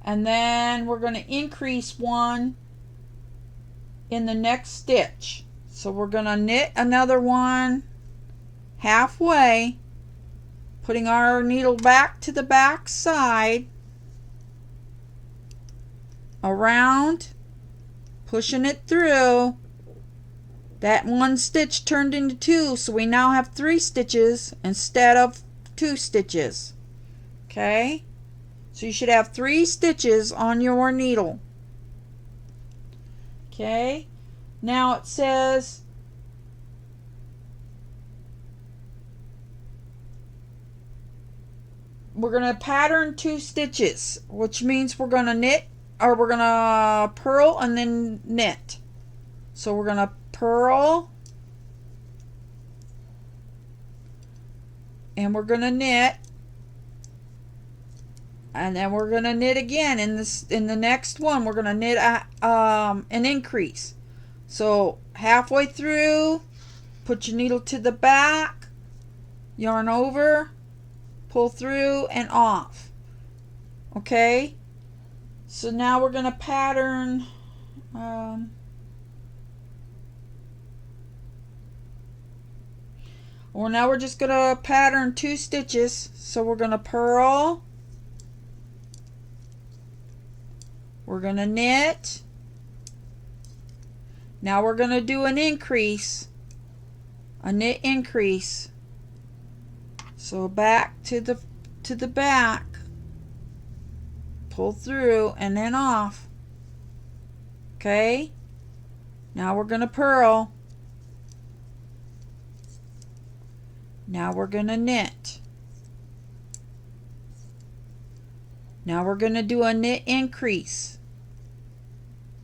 and then we're going to increase one in the next stitch. So we're going to knit another one halfway, putting our needle back to the back side, around, pushing it through. That one stitch turned into two, so we now have 3 stitches instead of 2 stitches. Okay, so you should have 3 stitches on your needle. Okay, now it says we're going to pattern 2 stitches, which means we're going to knit, or we're going to purl and then knit. So we're going to purl and we're going to knit, and then we're going to knit again in the next one. We're going to knit an increase. So halfway through, put your needle to the back, yarn over, pull through and off. Okay, so now we're going to pattern well, now we're just going to pattern 2 stitches. So we're going to purl, we're going to knit, now we're going to do an increase, a knit increase. So back to the back, pull through and then off. Okay, now we're going to purl, now we're going to knit, now we're going to do a knit increase.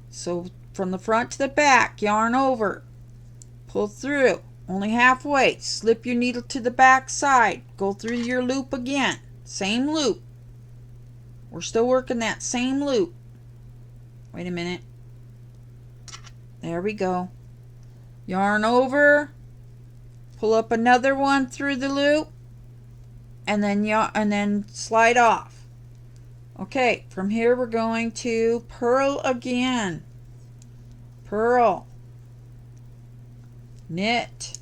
So from the front to the back, yarn over, pull through, only halfway, slip your needle to the back side, go through your loop again, same loop. We're still working that same loop. Wait a minute. There we go. Yarn over, pull up another one through the loop, and then slide off. Okay, from here we're going to purl again. Purl, knit,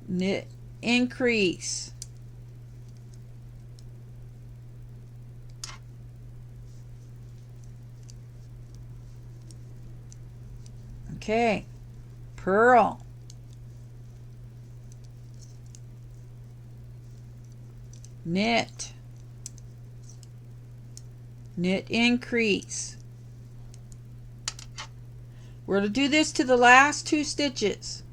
knit increase, okay, purl, knit, knit increase. We're going to do this to the last 2 stitches.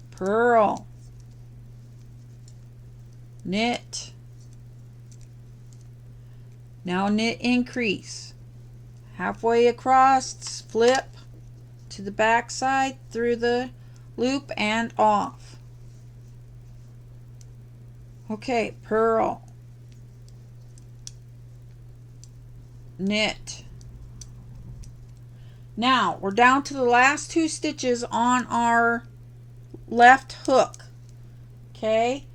Purl, knit, now knit increase, halfway across, flip to the back side through the loop and off. Okay, purl, knit. Now we're down to the last 2 stitches on our left hook. Okay,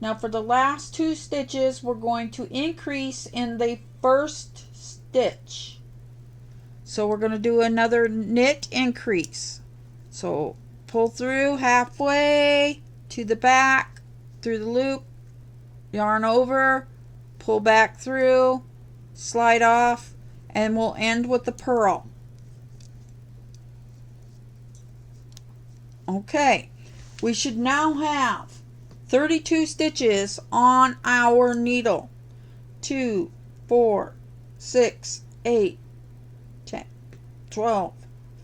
now for the last 2 stitches we're going to increase in the first stitch. So we're going to do another knit increase. So pull through halfway to the back through the loop, yarn over, pull back through, slide off, and we'll end with the purl. Okay, we should now have 32 stitches on our needle. 2, 4, 6, 8, 10, 12,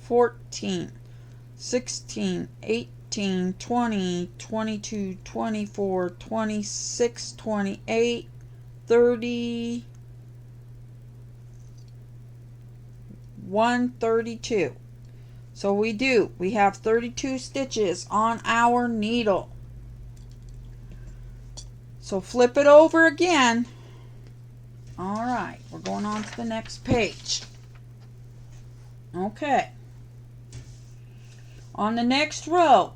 14, 16, 18, 20, 22, 24, 26, 28, 30, 132. So we have 32 stitches on our needle. So flip it over again. All right, we're going on to the next page. Okay. On the next row,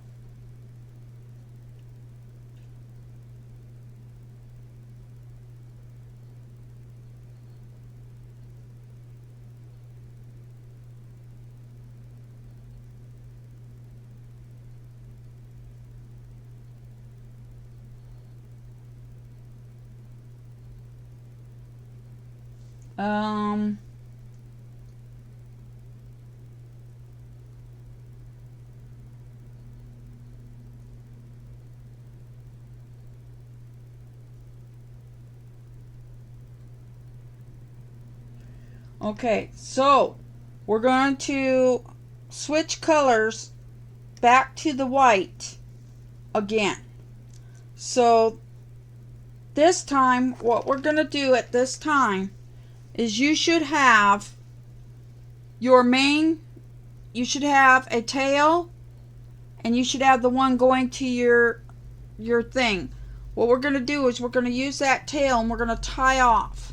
okay, so we're going to switch colors back to the white again. So this time, what we're going to do at this time is you should have a tail, and you should have the one going to your thing. What we're going to do is we're going to use that tail and we're going to tie off.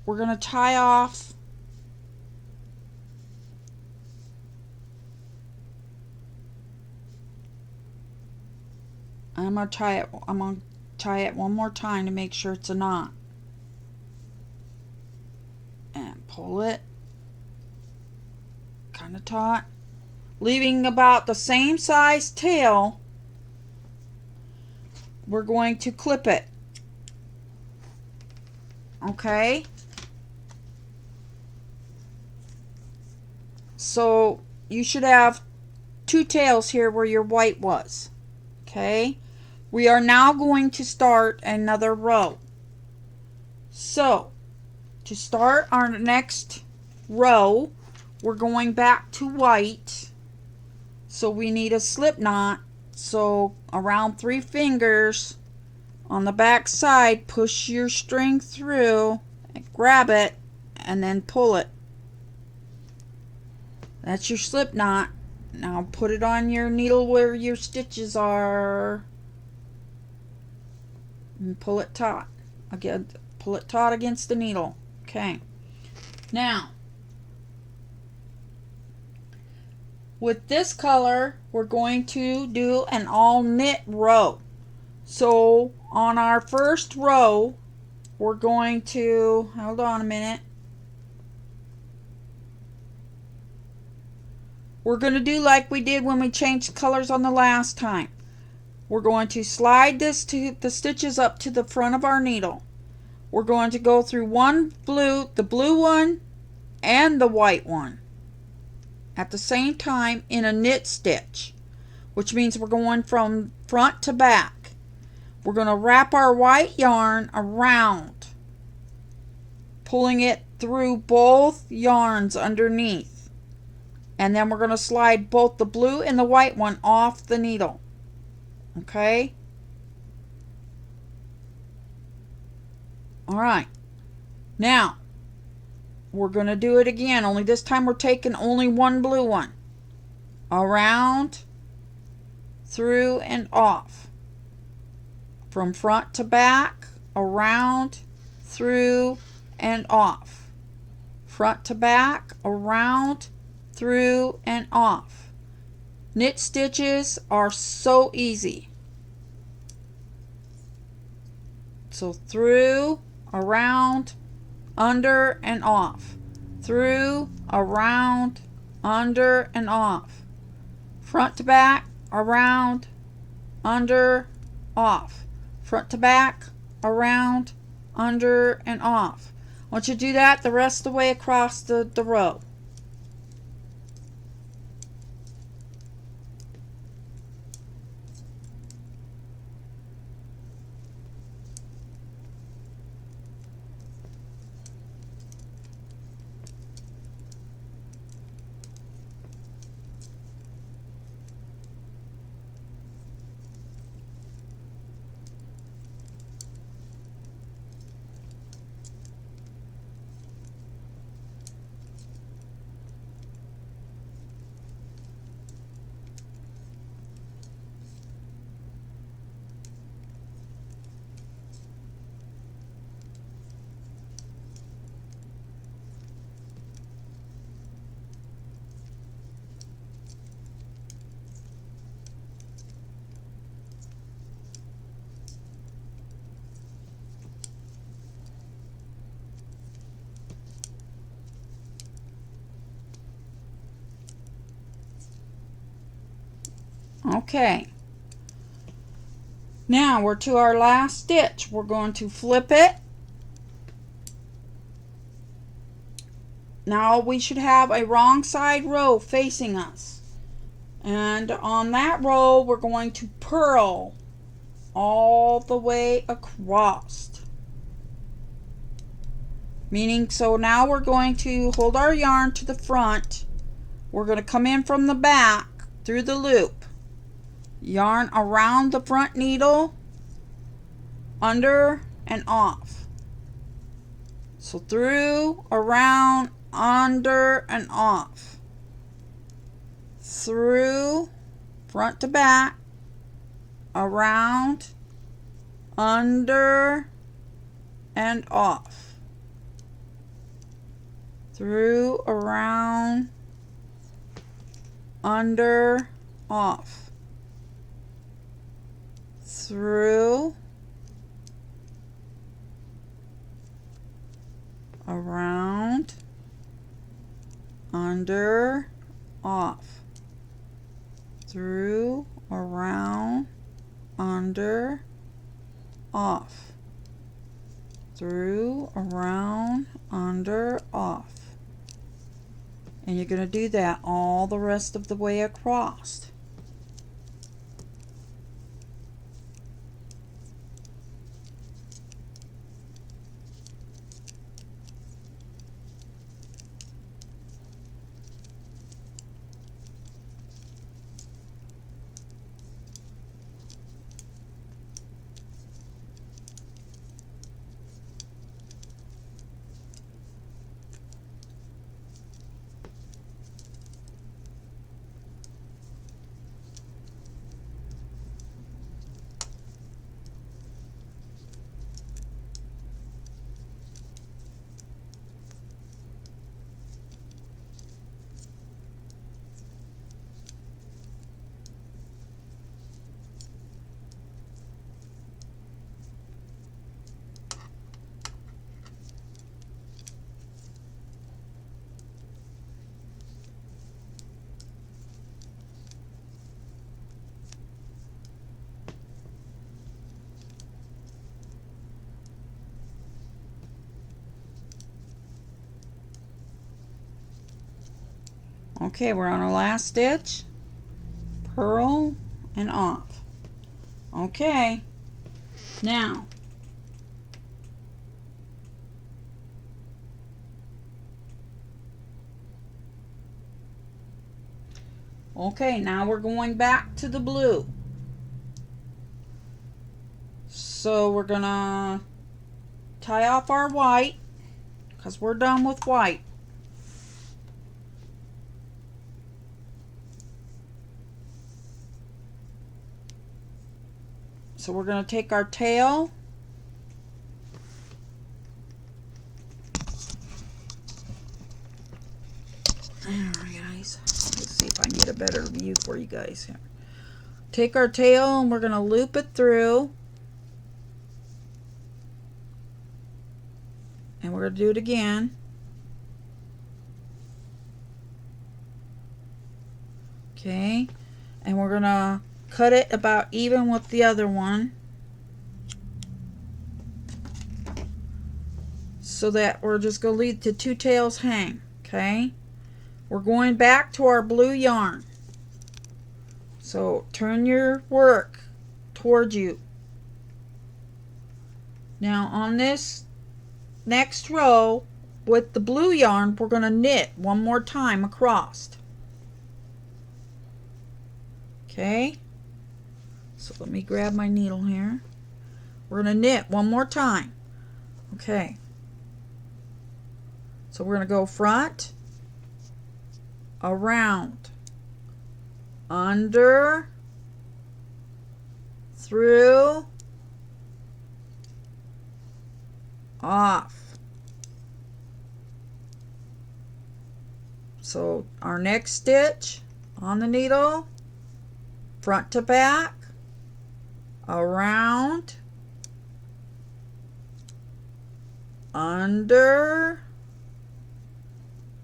We're going to tie off I'm going to tie it one more time to make sure it's a knot. And pull it kind of taut, leaving about the same size tail. We're going to clip it. Okay? So you should have two tails here where your white was. Okay? We are now going to start another row. So, to start our next row, we're going back to white. So we need a slip knot. So around 3 fingers on the back side, push your string through, and grab it, and then pull it. That's your slip knot. Now put it on your needle where your stitches are, and pull it taut. Again, pull it taut against the needle. Okay. Now, with this color, we're going to do an all knit row. So on our first row, we're going to, hold on a minute. We're going to do like we did when we changed colors on the last time. We're going to slide the stitches up to the front of our needle. We're going to go through the blue one and the white one at the same time in a knit stitch, which means we're going from front to back. We're going to wrap our white yarn around, pulling it through both yarns underneath, and then we're going to slide both the blue and the white one off the needle. Okay? Alright. Now, we're going to do it again, only this time we're taking only one blue one. Around, through, and off. From front to back, around, through, and off. Front to back, around, through, and off. Knit stitches are so easy. So through, around, under, and off. Through, around, under, and off. Front to back, around, under, off. Front to back, around, under, and off. I want you to do that the rest of the way across the row. Okay. Now we're to our last stitch. We're going to flip it. Now we should have a wrong side row facing us. And on that row, we're going to purl all the way across. Meaning, so now we're going to hold our yarn to the front. We're going to come in from the back through the loop. Yarn around the front needle, under and off. So through, around, under and off. Through, front to back, around, under and off. Through, around, under, off. Through, around, under, off. Through, around, under, off. Through, around, under, off. And you're going to do that all the rest of the way across. Okay, we're on our last stitch. Purl and off. Okay, now now we're going back to the blue. So we're gonna tie off our white because we're done with white. So we're going to take our tail, alright guys, let's see if I can get a better view for you guys here. Take our tail and we're going to loop it through, and we're going to do it again. Okay, and we're going to cut it about even with the other one so that we're just going to leave the two tails hang. Okay, we're going back to our blue yarn, so turn your work towards you. Now on this next row with the blue yarn, we're going to knit one more time across. Okay, so let me grab my needle here. We're going to knit one more time. Okay, so we're going to go front, around, under, through, off. So our next stitch on the needle, front to back, around, under,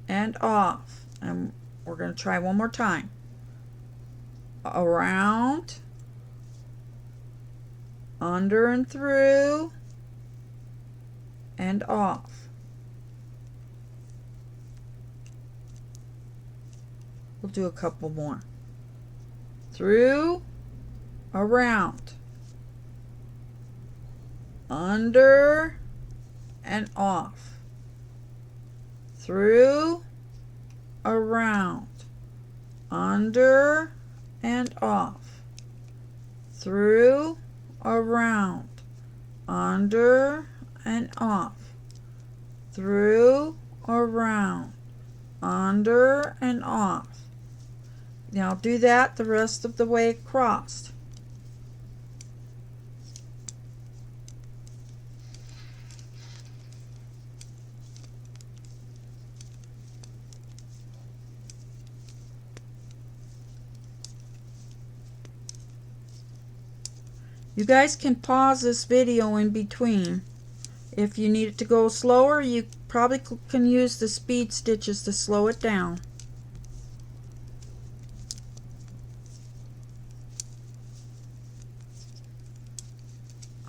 and off. And we're going to try one more time. around, under and through, and off. We'll do a couple more. Through, around, under, and off. Through, around, under, and off. Through, around, under, and off. Through, around, under, and off. Now do that the rest of the way across. You guys can pause this video in between. If you need it to go slower, you probably can use the speed stitches to slow it down.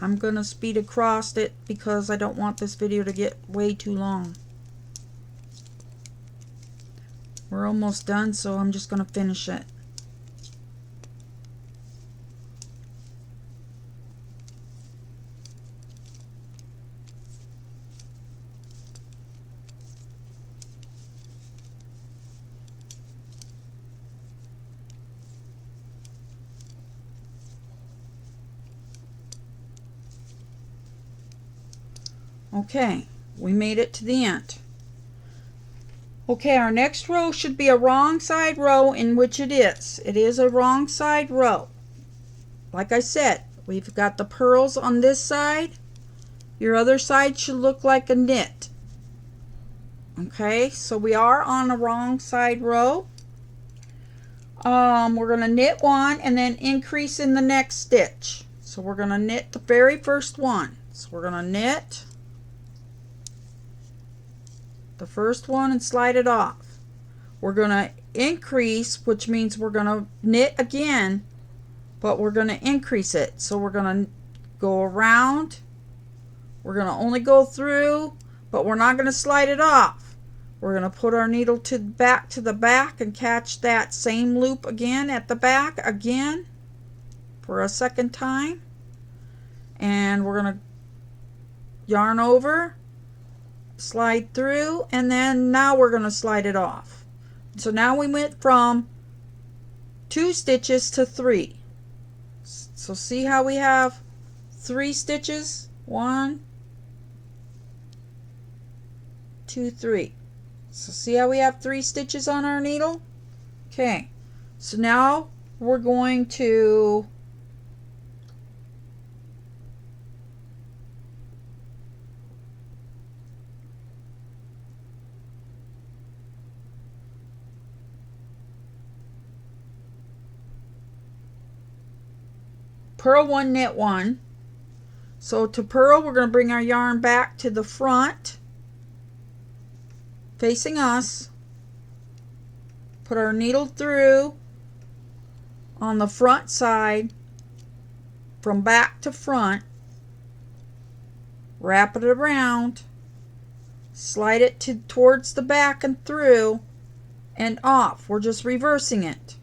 I'm going to speed across it because I don't want this video to get way too long. We're almost done, so I'm just going to finish it. Okay, we made it to the end. Okay, our next row should be a wrong side row, in which it is. It is a wrong side row. Like I said, we've got the pearls on this side. Your other side should look like a knit. Okay, so we are on a wrong side row. We're going to knit one and then increase in the next stitch. So we're going to knit the very first one. So we're going to knit the first one and slide it off. We're going to increase, which means we're going to knit again, but we're going to increase it. So we're going to go around. We're going to only go through, but we're not going to slide it off. We're going to put our needle back to the back and catch that same loop again at the back again for a second time. And we're going to yarn over, slide through, and then now we're going to slide it off. So now we went from 2 stitches to 3. So see how we have 3 stitches? 1, 2, 3. So see how we have 3 stitches on our needle? Okay, so now we're going to purl 1, knit 1. So to purl, we're going to bring our yarn back to the front, facing us. Put our needle through on the front side, from back to front. Wrap it around, slide it towards the back and through and off. We're just reversing it.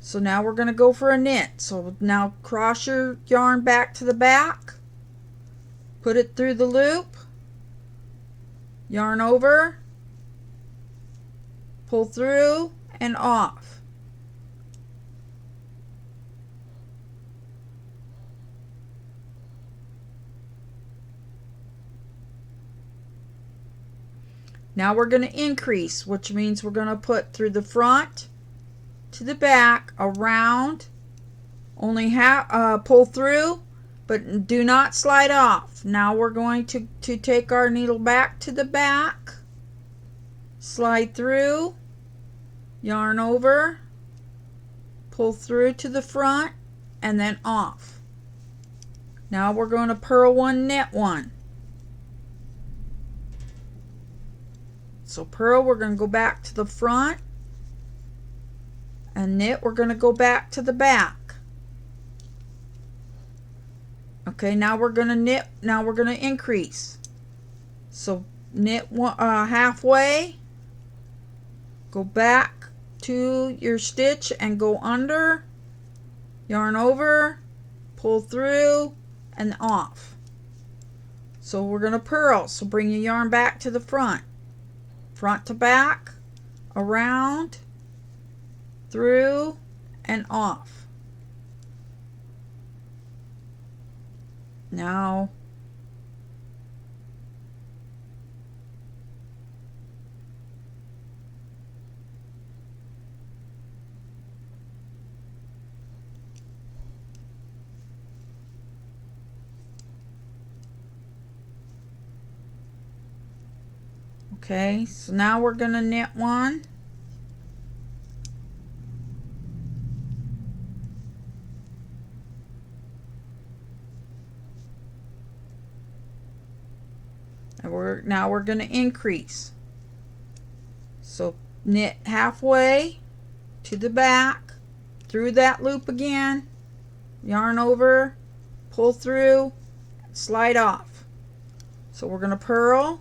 So now we're going to go for a knit. So now cross your yarn back to the back, put it through the loop, yarn over, pull through and off. Now we're going to increase, which means we're going to put through the front to the back, around, only pull through, but do not slide off. Now we're going to take our needle back to the back, slide through, yarn over, pull through to the front, and then off. Now we're going to purl 1, knit 1. So purl, we're going to go back to the front, and knit. We're going to go back to the back. Okay, now we're going to knit. Now we're going to increase. So knit halfway, go back to your stitch and go under, yarn over, pull through and off. So we're going to purl. So bring your yarn back to the front to back, around, through and off. Now okay, so now we're going to knit one. And now we're going to increase. So knit halfway to the back, through that loop again, yarn over, pull through, slide off. So we're going to purl.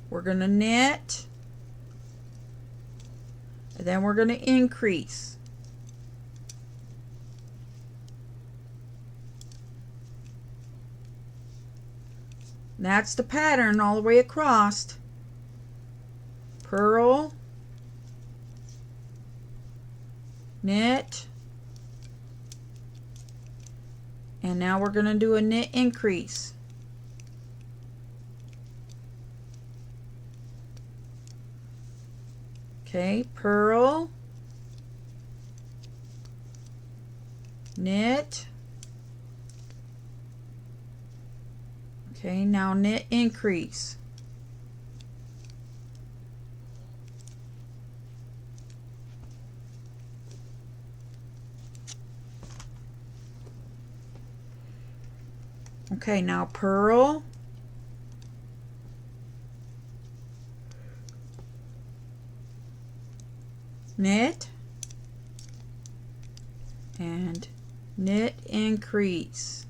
We're going to knit, and then we're going to increase. That's the pattern all the way across. Purl, knit, and now we're going to do a knit increase. Okay, purl, knit. Okay, now knit increase. Okay, now purl, knit, and knit increase.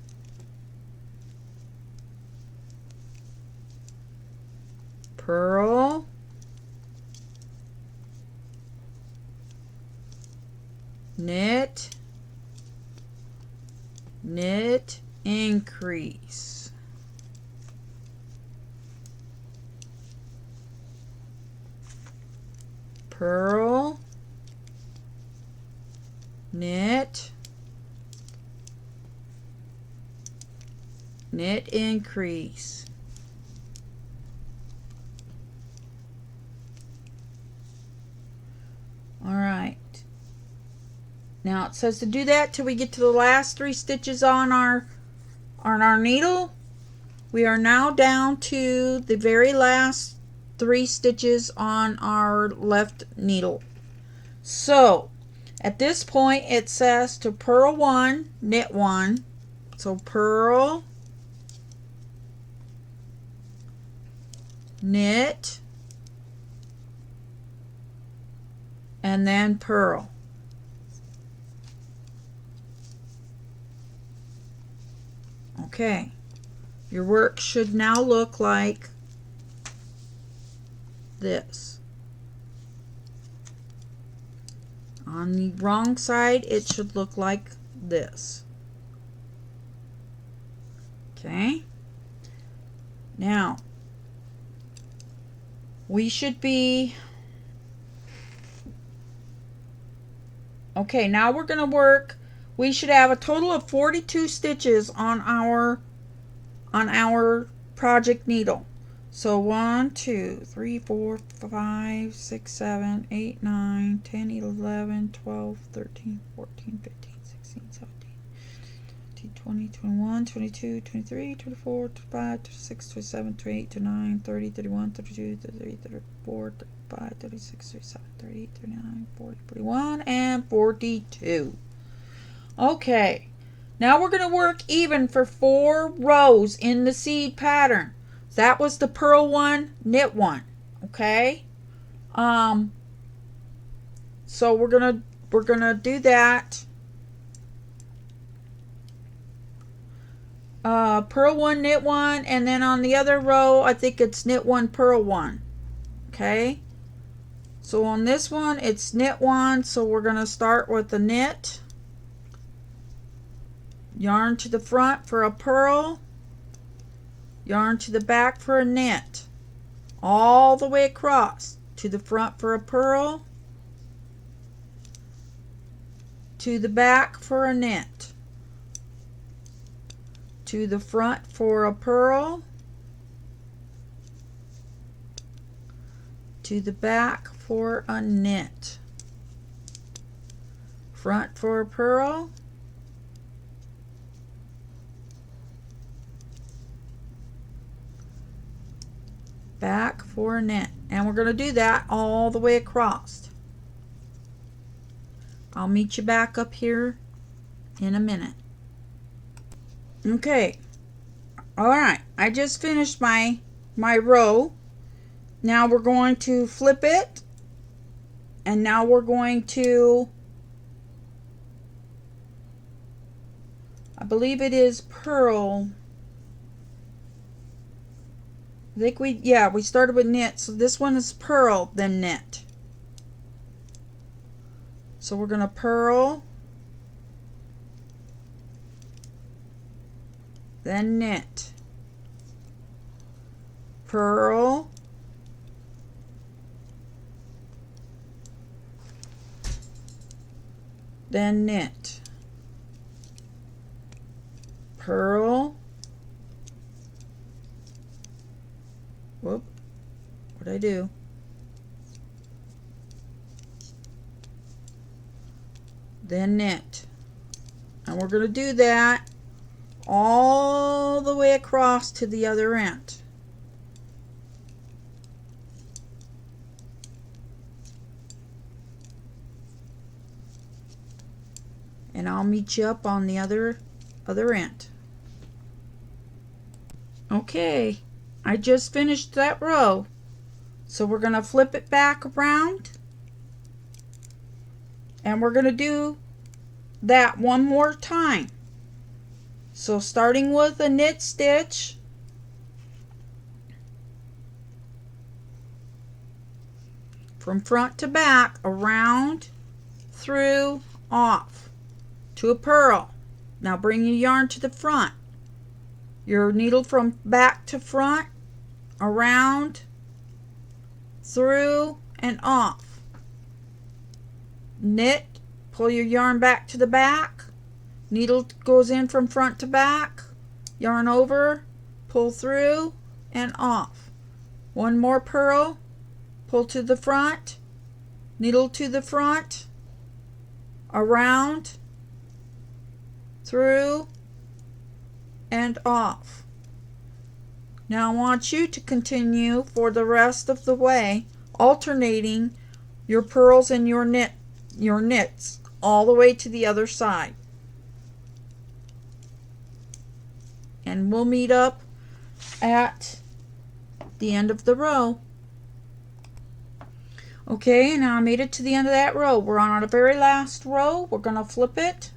Purl, knit, knit, increase. Purl, knit, knit, increase. All right, now it says to do that till we get to the last 3 stitches on our needle. We are now down to the very last 3 stitches on our left needle. So at this point it says to purl 1, knit 1. So purl, knit, and then purl. Okay, your work should now look like this. On the wrong side, it should look like this. Okay, now we should be okay. Now we're going to work. We should have a total of 42 stitches on our project needle. So 1, 2, 3, 4, 5, 6, 7, 8, 9, 10, 11, 12, 13, 14, 15, 16, 17, 20, 21, 22, 23, 24, 25, 26, 27, 28, 29, 30, 31, 32, 33, 34, 35, 36, 37, 38, 39, 40, 41, and 42. Okay, now we're going to work even for 4 rows in the seed pattern. That was the purl 1, knit 1. Okay, So we're gonna do that. Purl one, knit one, and then on the other row I think it's knit one, purl one. Okay, so on this one it's knit one, so we're gonna start with the knit, yarn to the front for a purl, yarn to the back for a knit, all the way across to the front for a purl, to the back for a knit, to the front for a purl, to the back for a knit, front for a purl, back for a knit, and we're going to do that all the way across. I'll meet you back up here in a minute. Okay, all right, I just finished my row. Now we're going to flip it, and now we're going to, I believe it is purl. I think we started with knit, so this one is purl, then knit. So we're going to purl, then knit, purl, then knit, purl, whoop, what did I do? Then knit, and we're going to do that all the way across to the other end. And I'll meet you up on the other end. Okay, I just finished that row, so we're going to flip it back around, and we're going to do that one more time. So starting with a knit stitch, from front to back, around, through, off to a purl. Now bring your yarn to the front, your needle from back to front, around, through, and off. Knit, pull your yarn back to the back, needle goes in from front to back, yarn over, pull through, and off. One more purl, pull to the front, needle to the front, around, through, and off. Now I want you to continue for the rest of the way, alternating your purls and your knits all the way to the other side. And we'll meet up at the end of the row. Okay, now I made it to the end of that row. We're on our very last row. We're going to flip it.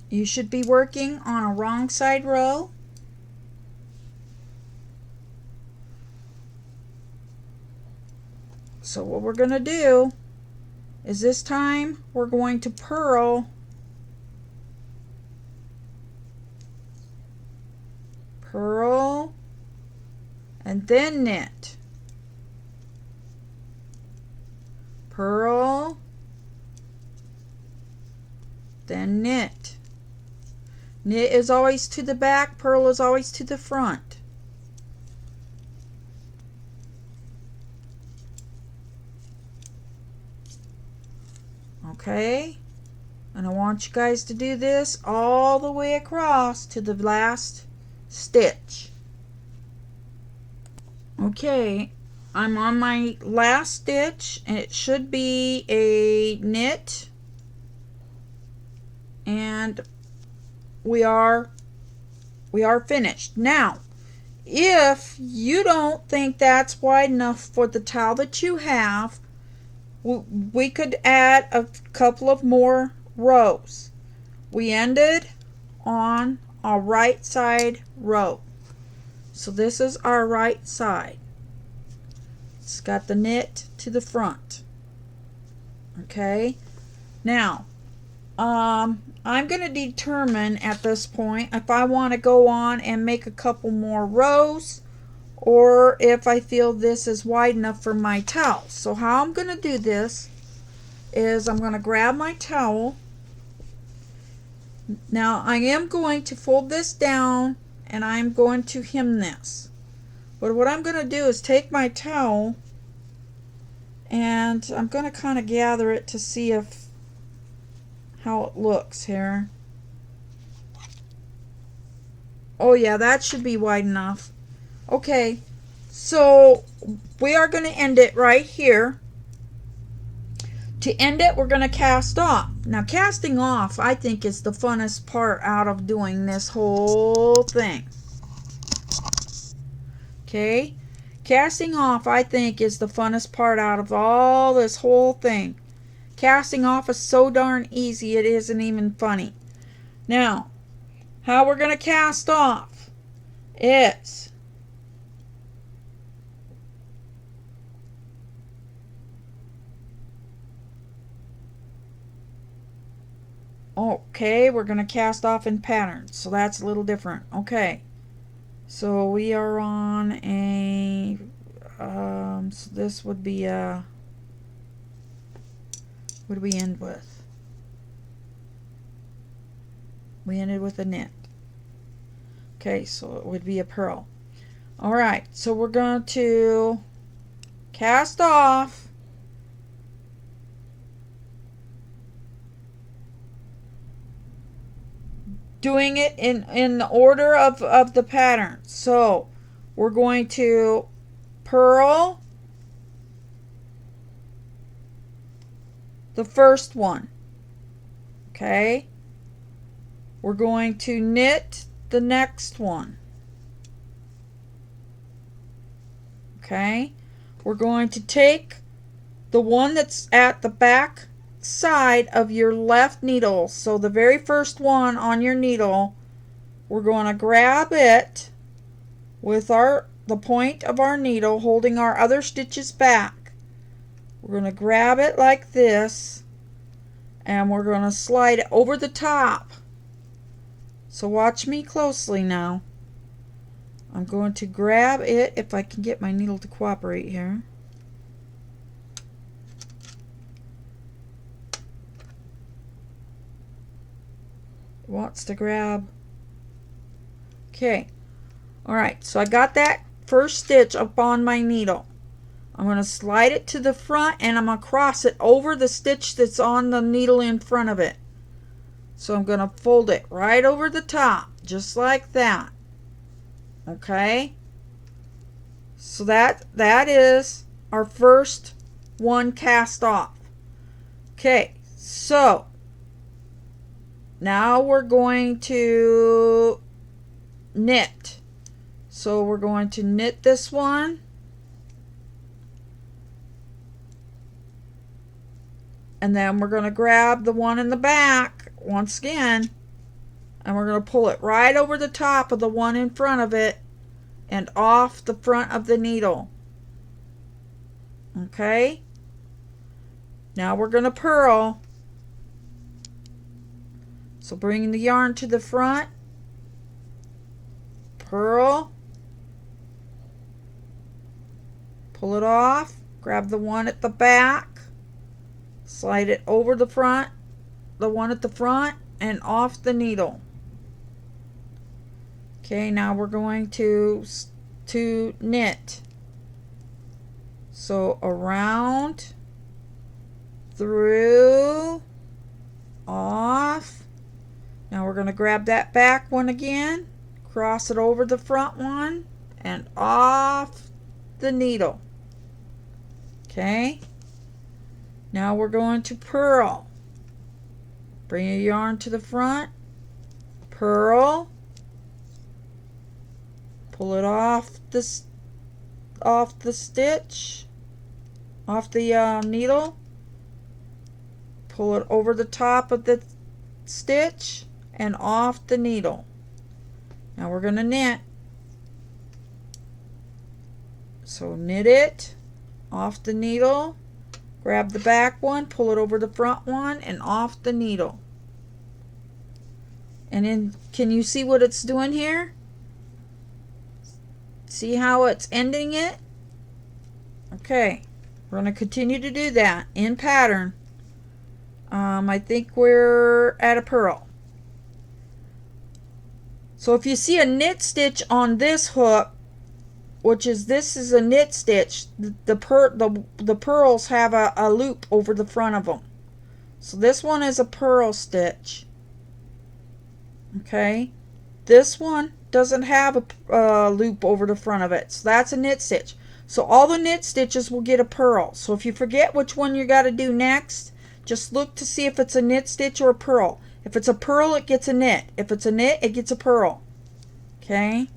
You should be working on a wrong side row. So what we're going to do is this time we're going to purl, and then knit, purl, then knit. Knit is always to the back, purl is always to the front. Okay, and I want you guys to do this all the way across to the last stitch. Okay, I'm on my last stitch, and it should be a knit and we are finished. Now, if you don't think that's wide enough for the towel that you have, we could add a couple of more rows. We ended on our right side row. So this is our right side. It's got the knit to the front. Okay. Now, I'm going to determine at this point if I want to go on and make a couple more rows or if I feel this is wide enough for my towel. So how I'm going to do this is I'm going to grab my towel. Now I am going to fold this down and I'm going to hem this. But what I'm going to do is take my towel and I'm going to kind of gather it to see how it looks here. Oh yeah, that should be wide enough. Okay, so we are going to end it right here. To end it, we're going to cast off. Now, casting off, I think, is the funnest part out of doing this whole thing. Okay? Casting off, I think, is the funnest part out of all this whole thing. Casting off is so darn easy, it isn't even funny. Now, how we're going to cast off is... Okay, we're going to cast off in patterns, so that's a little different. Okay, so we are on a, so this would be a, what do we end with? We ended with a knit. Okay, so it would be a purl. Alright, so we're going to cast off. Doing it in the order of the pattern. So we're going to purl the first one. Okay. We're going to knit the next one. Okay. We're going to take the one that's at the back side of your left needle, so the very first one on your needle, we're going to grab it with the point of our needle holding our other stitches back. We're going to grab it like this and we're going to slide it over the top. So watch me closely now. I'm going to grab it, if I can get my needle to cooperate here. Wants to grab. Okay. Alright, so I got that first stitch up on my needle. I'm going to slide it to the front and I'm going to cross it over the stitch that's on the needle in front of it. So I'm going to fold it right over the top, just like that. Okay. So that is our first one cast off. Okay, so now we're going to knit. So we're going to knit this one. And then we're going to grab the one in the back once again. And we're going to pull it right over the top of the one in front of it and off the front of the needle. Okay. Now we're going to purl. So bring the yarn to the front, purl, pull it off, grab the one at the back, slide it over the front, the one at the front, and off the needle. Okay, now we're going to knit. So around, through, off. Now we're going to grab that back one again, cross it over the front one, and off the needle. Okay. Now we're going to purl. Bring your yarn to the front, purl, pull it off the stitch, off the needle, pull it over the top of the stitch and off the needle. Now we're going to knit. So knit it off the needle, grab the back one, pull it over the front one and off the needle. And then can you see what it's doing here? See how it's ending it? Okay, we're going to continue to do that in pattern. I think we're at a purl. So if you see a knit stitch on this hook, which is this is a knit stitch, the purls have a loop over the front of them. So this one is a purl stitch. Okay, this one doesn't have a loop over the front of it, so that's a knit stitch. So all the knit stitches will get a purl. So if you forget which one you got to do next, just look to see if it's a knit stitch or a purl. If it's a purl, it gets a knit. If it's a knit, it gets a purl. Okay,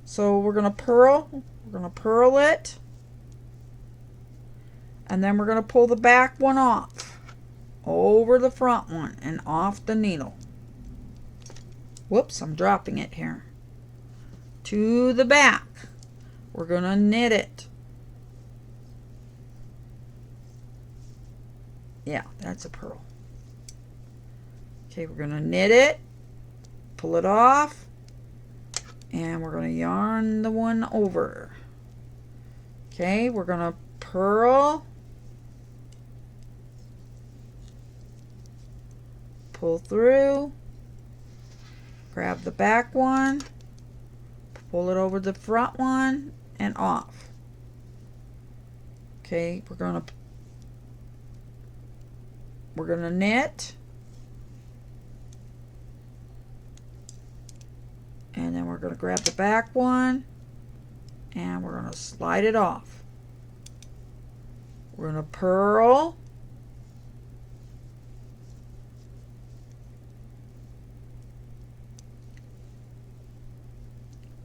so we're going to purl. We're going to purl it. And then we're going to pull the back one off over the front one and off the needle. Whoops, I'm dropping it here. To the back. We're going to knit it. Yeah, that's a purl. Okay, we're going to knit it, pull it off, and we're going to yarn the one over. Okay, we're going to purl, pull through, grab the back one, pull it over the front one, and off. Okay, we're going to knit, and then we're going to grab the back one and we're going to slide it off. We're going to purl,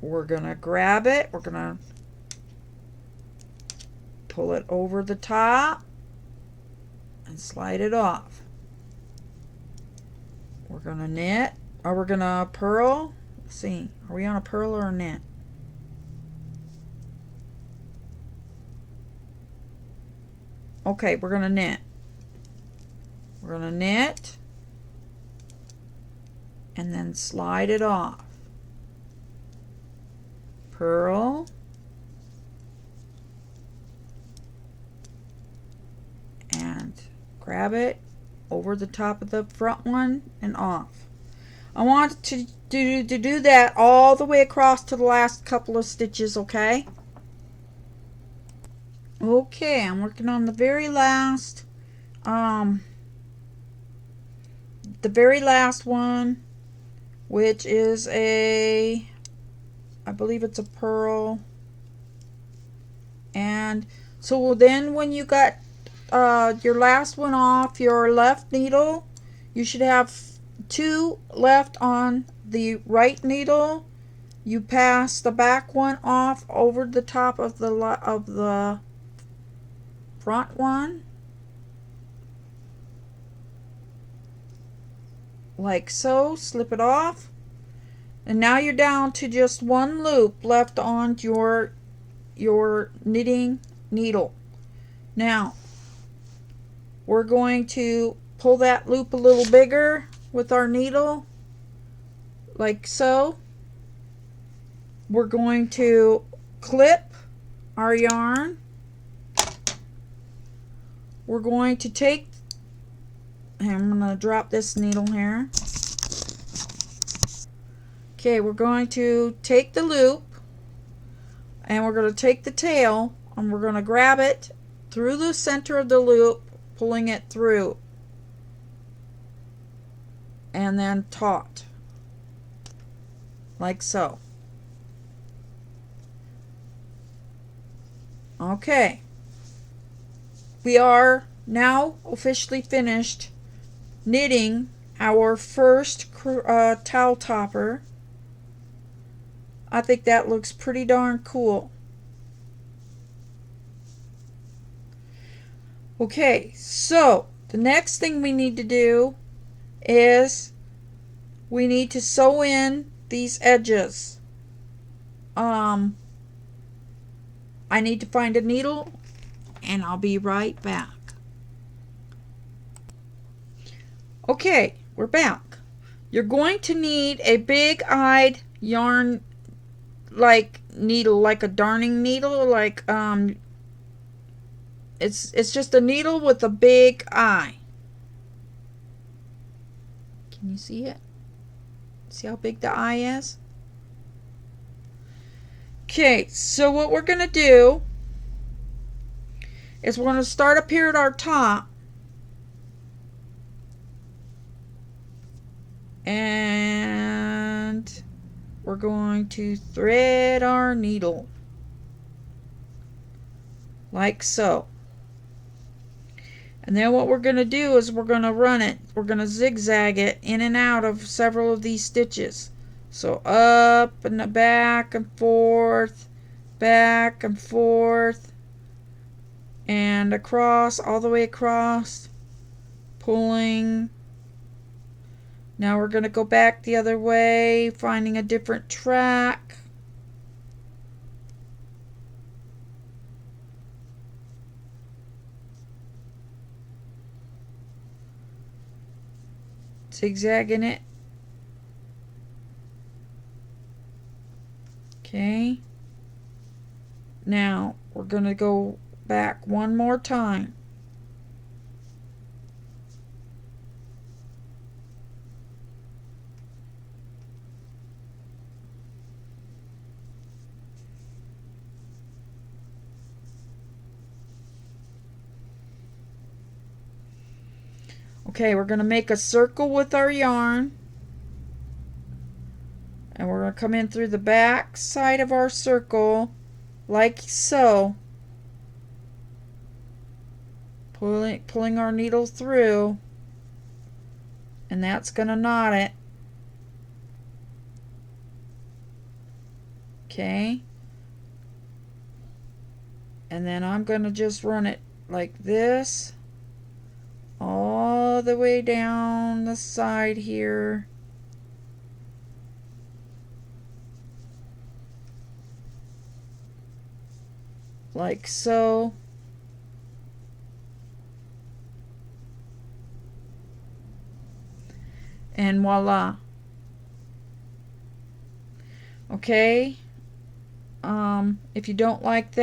we're going to grab it, we're going to pull it over the top and slide it off. We're going to knit, or we're going to purl. Let's see, are we on a purl or a knit? Okay, we're going to knit. We're going to knit and then slide it off. Purl, and grab it over the top of the front one and off. I want to do that all the way across to the last couple of stitches, okay? Okay, I'm working on the very last one, which is I believe it's a purl. And so then when you got your last one off your left needle, you should have 2 left on the right needle. You pass the back one off over the top of the front one, like so. Slip it off, and now you're down to just 1 loop left on your knitting needle. Now we're going to pull that loop a little bigger with our needle, like so. We're going to clip our yarn. We're going to take, I'm going to drop this needle here. Okay, we're going to take the loop and we're going to take the tail and we're going to grab it through the center of the loop, pulling it through, and then taut, like so. Okay, we are now officially finished knitting our first towel topper. I think that looks pretty darn cool. Okay, so the next thing we need to do is we need to sew in these edges. I need to find a needle and I'll be right back. Okay, we're back. You're going to need a big-eyed yarn like needle, like a darning needle, like it's just a needle with a big eye. Can you see it? See how big the eye is? Okay, so what we're going to do is we're going to start up here at our top. And we're going to thread our needle like so. And then what we're going to do is we're going to run it. We're going to zigzag it in and out of several of these stitches. So up and back and forth, and across, all the way across, pulling. Now we're going to go back the other way, finding a different track. Zigzagging it. Okay. Now we're going to go back one more time. Okay, we're going to make a circle with our yarn. And we're going to come in through the back side of our circle, like so. Pulling our needle through. And that's going to knot it. Okay. And then I'm going to just run it like this. All the way down the side here. Like so. And voila. Okay. If you don't like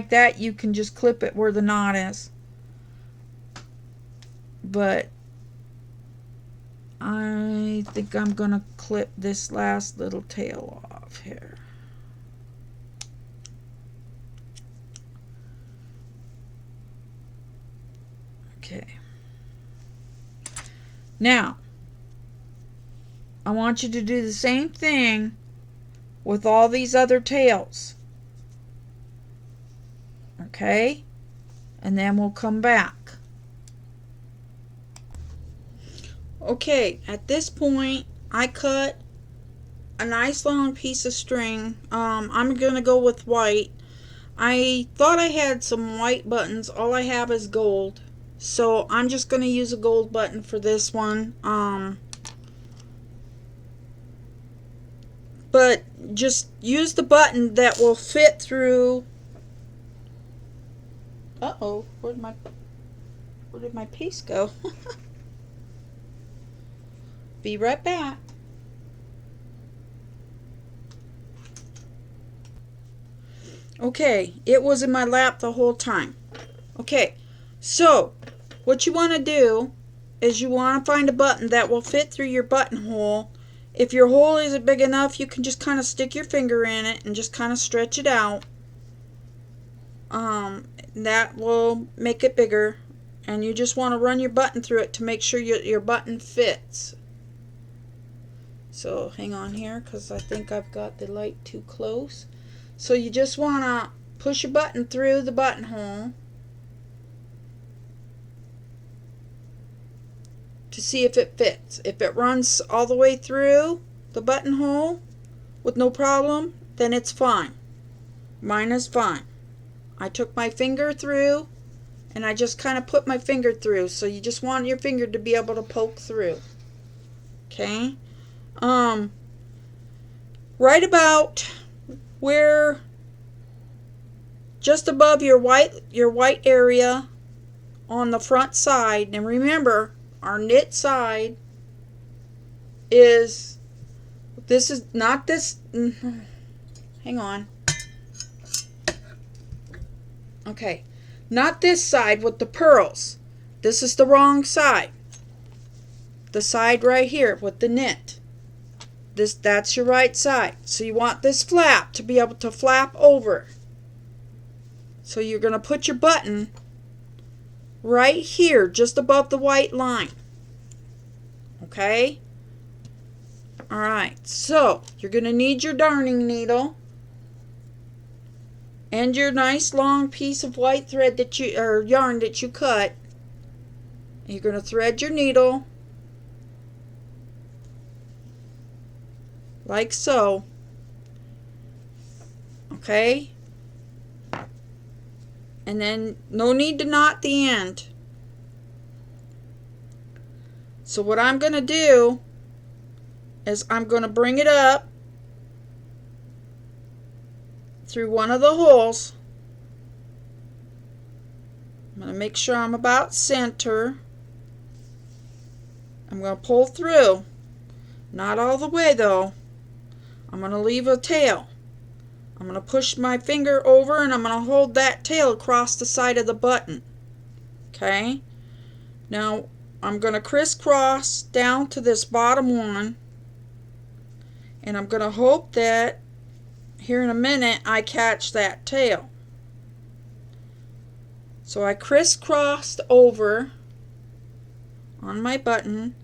that, you can just clip it where the knot is. But I think I'm going to clip this last little tail off here. Okay. Now, I want you to do the same thing with all these other tails. Okay? And then we'll come back. Okay, at this point, I cut a nice long piece of string. I'm going to go with white. I thought I had some white buttons. All I have is gold. So I'm just going to use a gold button for this one. But just use the button that will fit through. Uh-oh, where did my piece go? Be right back. Okay, it was in my lap the whole time. Okay, so what you want to do is you want to find a button that will fit through your buttonhole. If your hole isn't big enough, you can just kind of stick your finger in it and just kind of stretch it out. That will make it bigger. And you just want to run your button through it to make sure your button fits. So hang on here because I think I've got the light too close. So you just want to push your button through the buttonhole. to see if it fits. If it runs all the way through the buttonhole with no problem, then it's fine. Mine is fine. I took my finger through and I just kind of put my finger through. So you just want your finger to be able to poke through. Okay? Right about where, just above your white area on the front side, and remember our knit side is, this is not this, hang on, okay, not this side with the pearls, this is the wrong side, the side right here with the knit, that's your right side. So you want this flap to be able to flap over. So you're going to put your button right here, just above the white line. Okay? Alright, so you're going to need your darning needle and your nice long piece of white thread that you, or yarn that you cut. You're going to thread your needle like so. Okay? And then no need to knot the end. So what I'm going to do is I'm going to bring it up through one of the holes. I'm going to make sure I'm about center. I'm going to pull through. Not all the way though. I'm going to leave a tail. I'm going to push my finger over and I'm going to hold that tail across the side of the button. Okay? Now I'm going to crisscross down to this bottom one. And I'm going to hope that here in a minute I catch that tail. So I crisscrossed over on my button.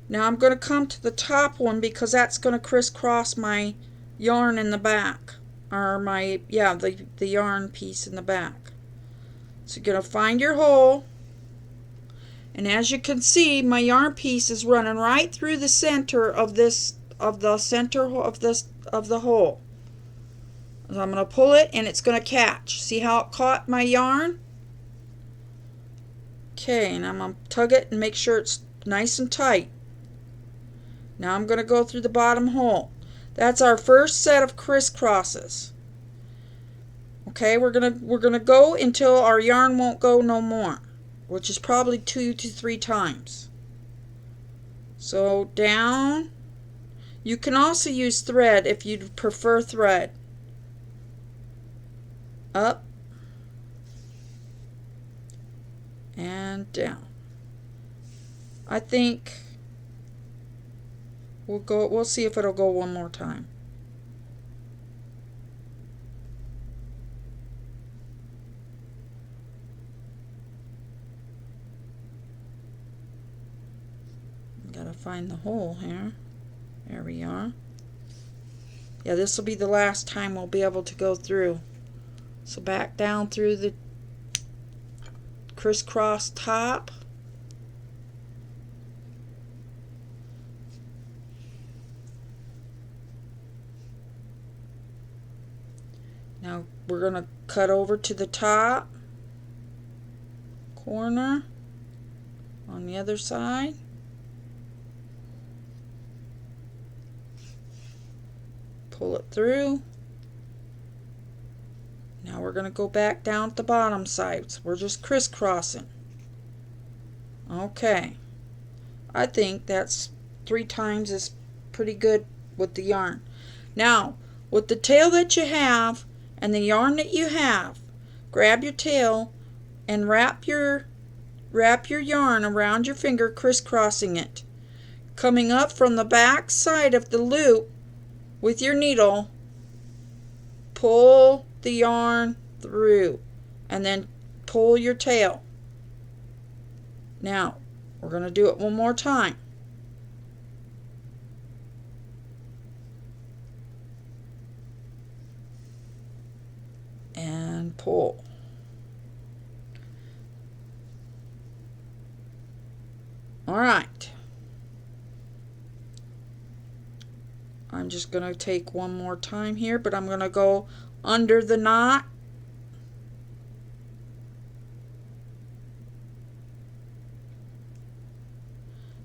Now I'm going to come to the top one because that's going to crisscross my yarn in the back. Or my, yeah, the yarn piece in the back. So you're going to find your hole. And as you can see, my yarn piece is running right through the center of this, of the center of the hole. So I'm going to pull it and it's going to catch. See how it caught my yarn? Okay, and I'm going to tug it and make sure it's nice and tight. Now I'm going to go through the bottom hole. That's our first set of crisscrosses. Okay, we're gonna go until our yarn won't go no more, which is probably 2 to 3 times. So down. You can also use thread if you prefer thread. Up and down. I think we'll see if it'll go one more time. Gotta find the hole here. There we are. Yeah, this will be the last time we'll be able to go through. So back down through the crisscross top. Now we're going to cut over to the top corner on the other side. Pull it through. Now we're going to go back down at the bottom side. So we're just crisscrossing. Okay. I think that's 3 times is pretty good with the yarn. Now, with the tail that you have and the yarn that you have, grab your tail and wrap your yarn around your finger, crisscrossing it. Coming up from the back side of the loop with your needle, pull the yarn through and then pull your tail. Now, we're going to do it one more time. And pull. All right. I'm just going to take one more time here, but I'm going to go under the knot.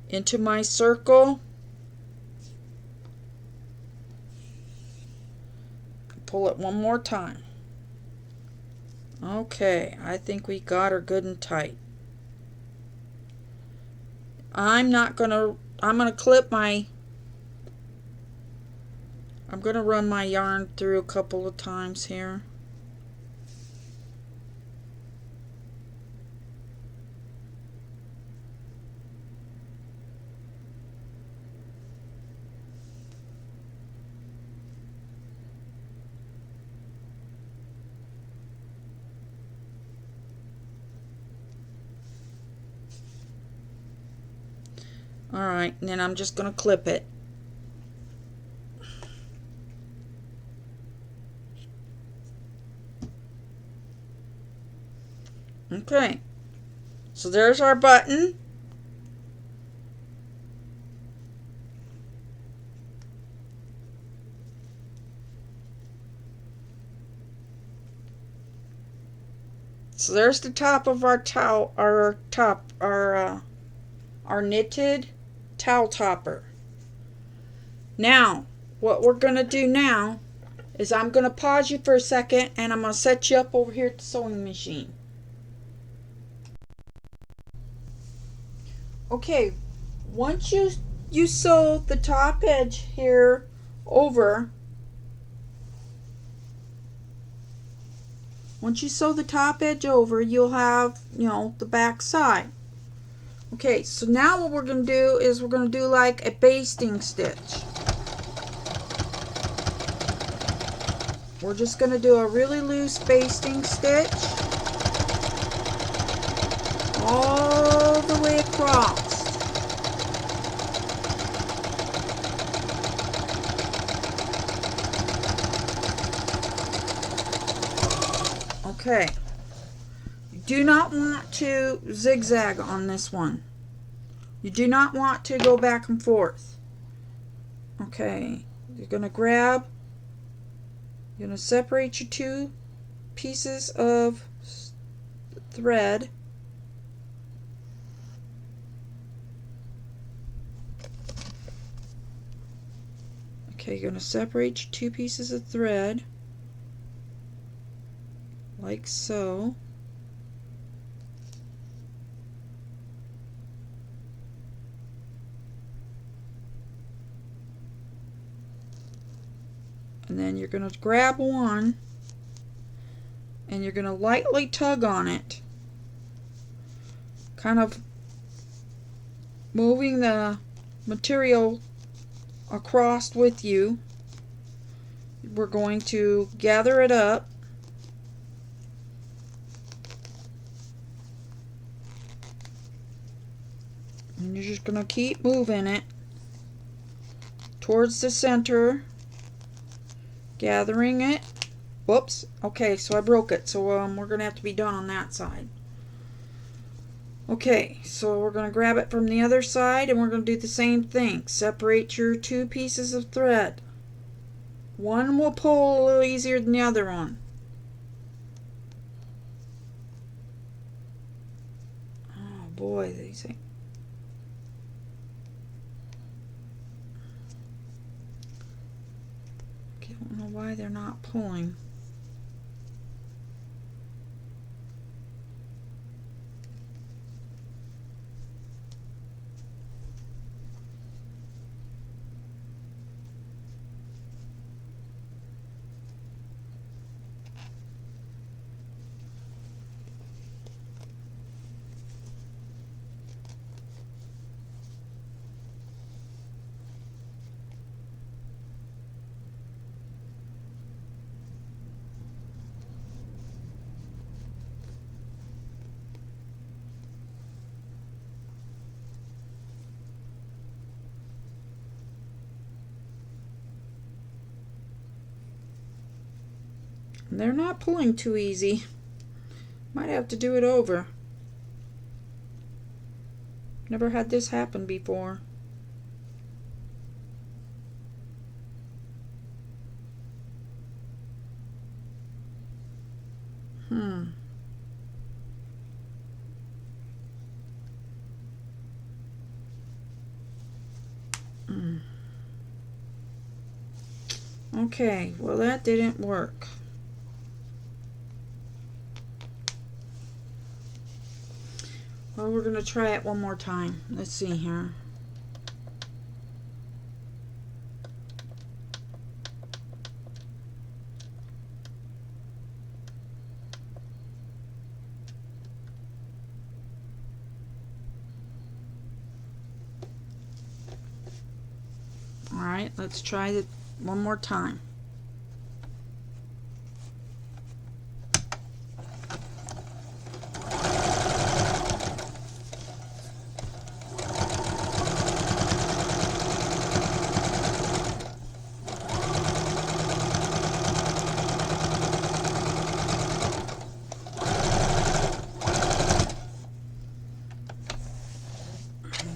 Into my circle. Pull it one more time. Okay, I think we got her good and tight. I'm gonna clip my, I'm gonna run my yarn through a couple of times here. Alright, and then I'm just going to clip it. Okay, so there's our button. So there's the top of our towel, our knitted towel topper. Now, what we're going to do now is I'm going to pause you for a second and I'm going to set you up over here at the sewing machine. Okay, once you sew the top edge here over, once you sew the top edge over, you'll have, the back side. Okay, so now what we're going to do is we're going to do like a basting stitch. We're just going to do a really loose basting stitch all the way across. Okay. You do not want to zigzag on this one. You do not want to go back and forth. Okay. You're going to separate your two pieces of thread. Okay, you're going to separate your two pieces of thread like so. And then you're going to grab one and you're going to lightly tug on it, kind of moving the material across with you. We're going to gather it up. And you're just going to keep moving it towards the center, gathering it. Whoops. Okay, so I broke it. So we're going to have to be done on that side. Okay, so we're going to grab it from the other side and we're going to do the same thing. Separate your two pieces of thread. One will pull a little easier than the other one. Oh boy, these things. I don't know why they're not pulling. They're not pulling too easy. Might have to do it over. Never had this happen before. Okay, well that didn't work. Well, we're going to try it one more time. Let's see here. Alright, let's try it one more time.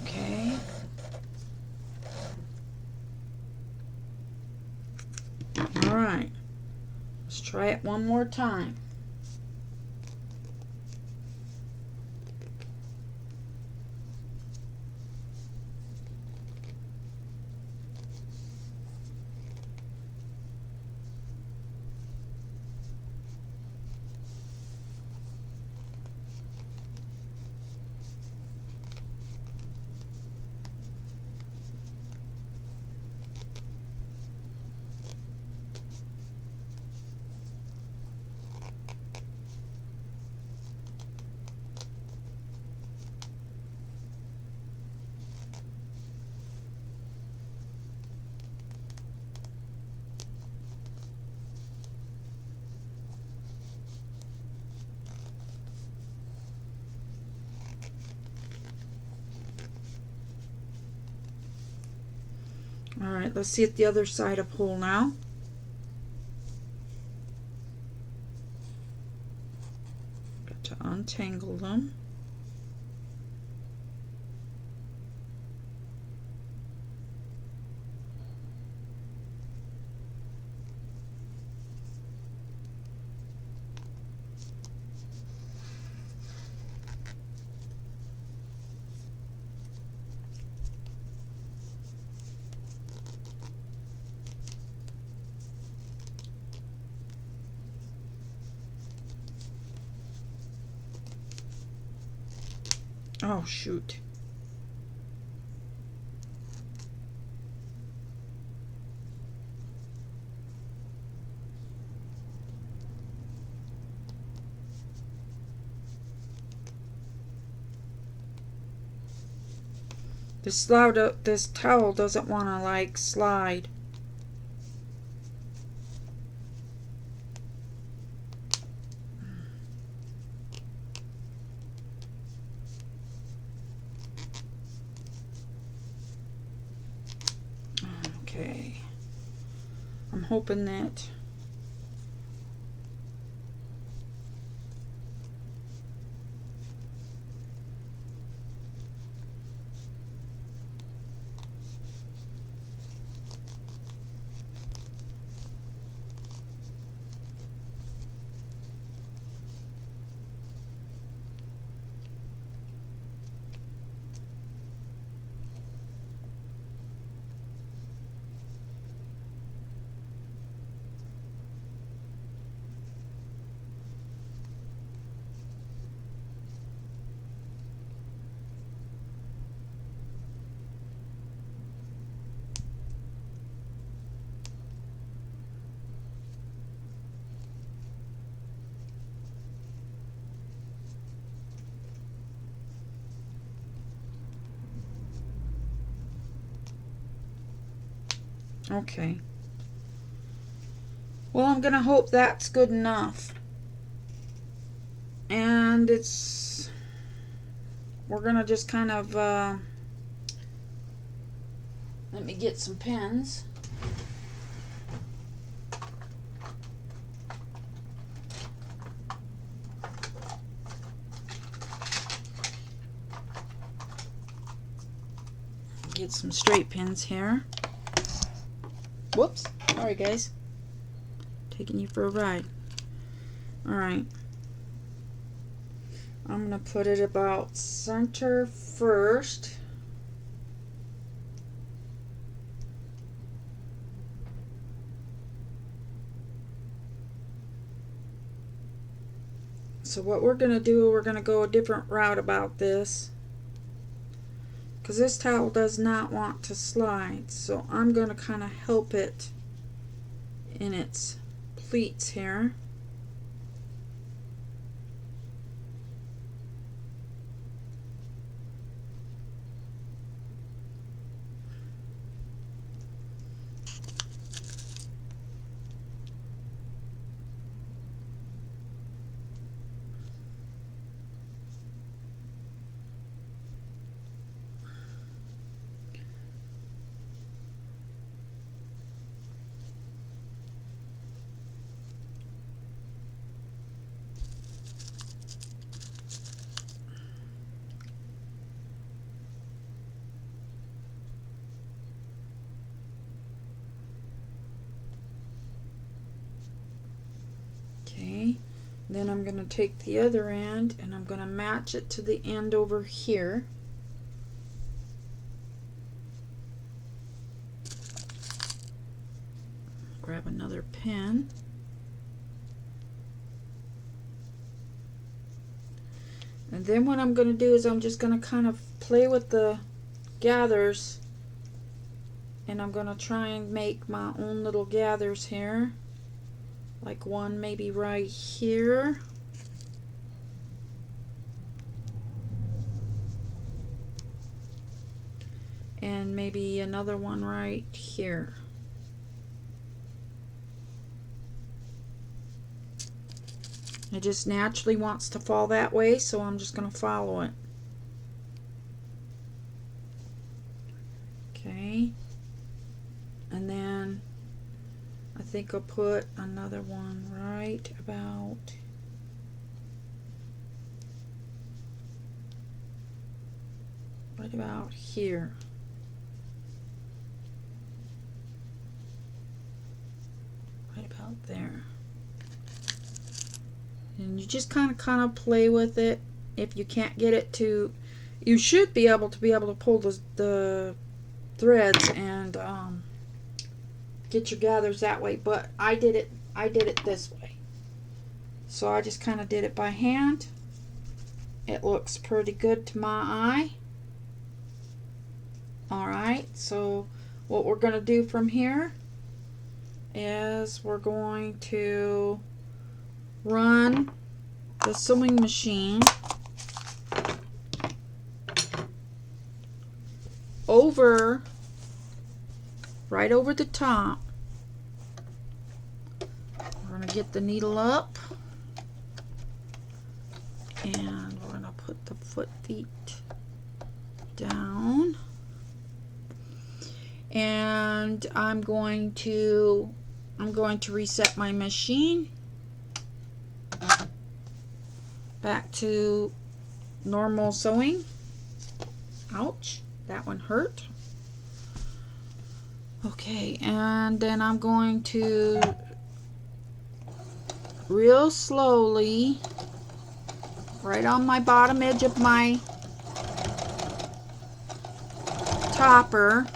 Okay. Alright, let's try it one more time. Alright, let's see at the other side of pull now. Got to untangle them. Oh, shoot. This towel doesn't want to like slide. Okay. I'm hoping that okay. Well, I'm gonna hope that's good enough. And we're gonna just kind of let me get some pens. Get some straight pins here. Whoops, sorry guys. Taking you for a ride. Alright. I'm going to put it about center first. So what we're going to do, we're going to go a different route about this. Because this towel does not want to slide. So I'm going to kind of help it in its pleats here. Okay, then I'm going to take the other end and I'm going to match it to the end over here. Grab another pin. And then what I'm going to do is I'm just going to kind of play with the gathers, and I'm going to try and make my own little gathers here. Like one maybe right here. And maybe another one right here. It just naturally wants to fall that way, so I'm just going to follow it. Okay. And then I think I'll put another one right about here. Right about there. And you just kind of play with it. If you can't get it to, you should be able to pull the threads and get your gathers that way, but I did it this way. So I just kind of did it by hand. It looks pretty good to my eye. Alright, so what we're going to do from here is we're going to run the sewing machine right over the top. We're going to get the needle up and we're going to put the feet down, and I'm going to reset my machine back to normal sewing. Ouch, that one hurt. Okay, and then I'm going to real slowly, right on my bottom edge of my topper,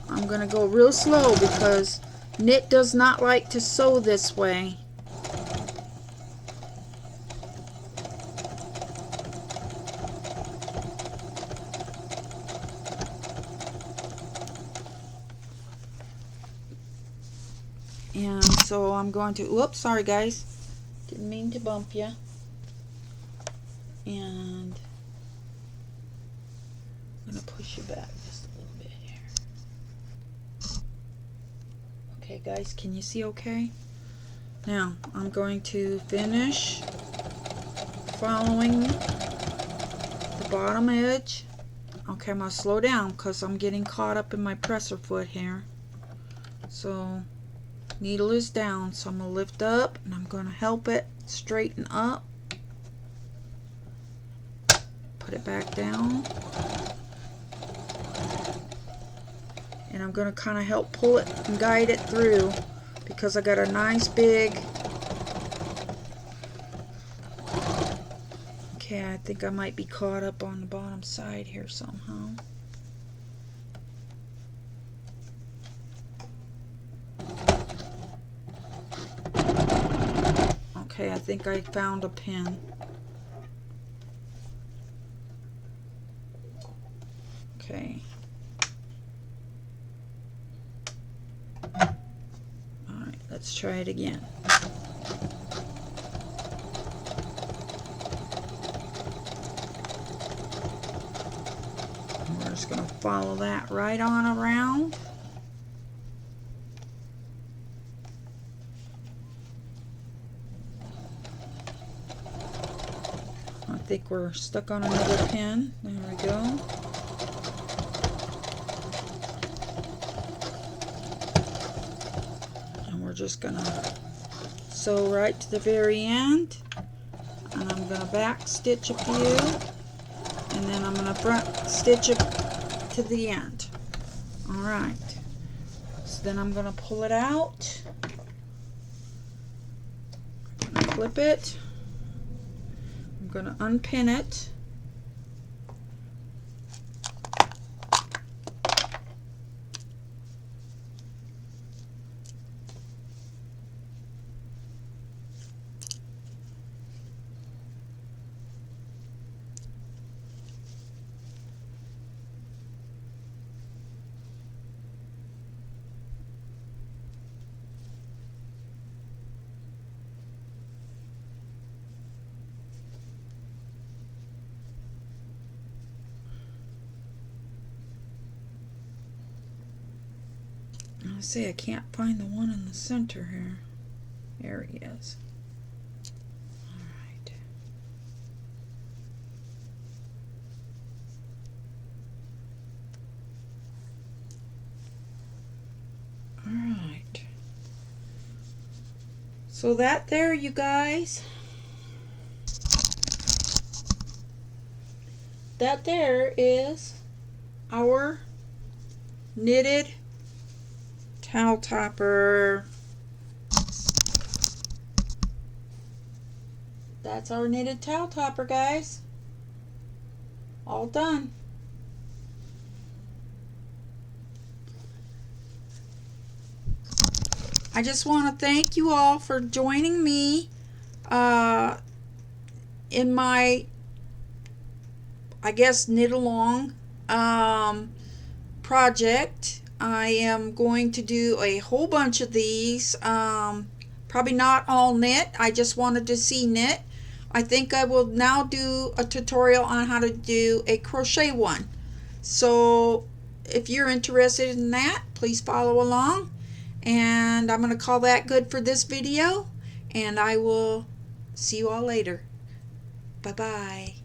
I'm going to go real slow because knit does not like to sew this way. And so I'm going to, whoops, sorry guys, didn't mean to bump you. And I'm going to push you back just a little bit here. Okay guys, can you see okay? Now I'm going to finish following the bottom edge. Okay, I'm going to slow down because I'm getting caught up in my presser foot here. So needle is down, so I'm going to lift up and I'm going to help it straighten up. Put it back down. And I'm going to kind of help pull it and guide it through because I got a nice big... Okay, I think I might be caught up on the bottom side here somehow. Okay, I think I found a pin. Okay. Alright, let's try it again. We're just going to follow that right on around. I think we're stuck on another pin. There we go. And we're just going to sew right to the very end. And I'm going to back stitch a few. And then I'm going to front stitch it to the end. Alright. So then I'm going to pull it out. I'm going to clip it. I'm going to unpin it. I say I can't find the one in the center here. There he is. Alright. Alright. So that there, you guys. That there is our knitted towel topper. That's our knitted towel topper, guys. All done. I just want to thank you all for joining me in my, I guess, knit along project. I am going to do a whole bunch of these, probably not all knit. I just wanted to see knit. I think I will now do a tutorial on how to do a crochet one. So if you're interested in that, please follow along. And I'm going to call that good for this video. And I will see you all later. Bye-bye.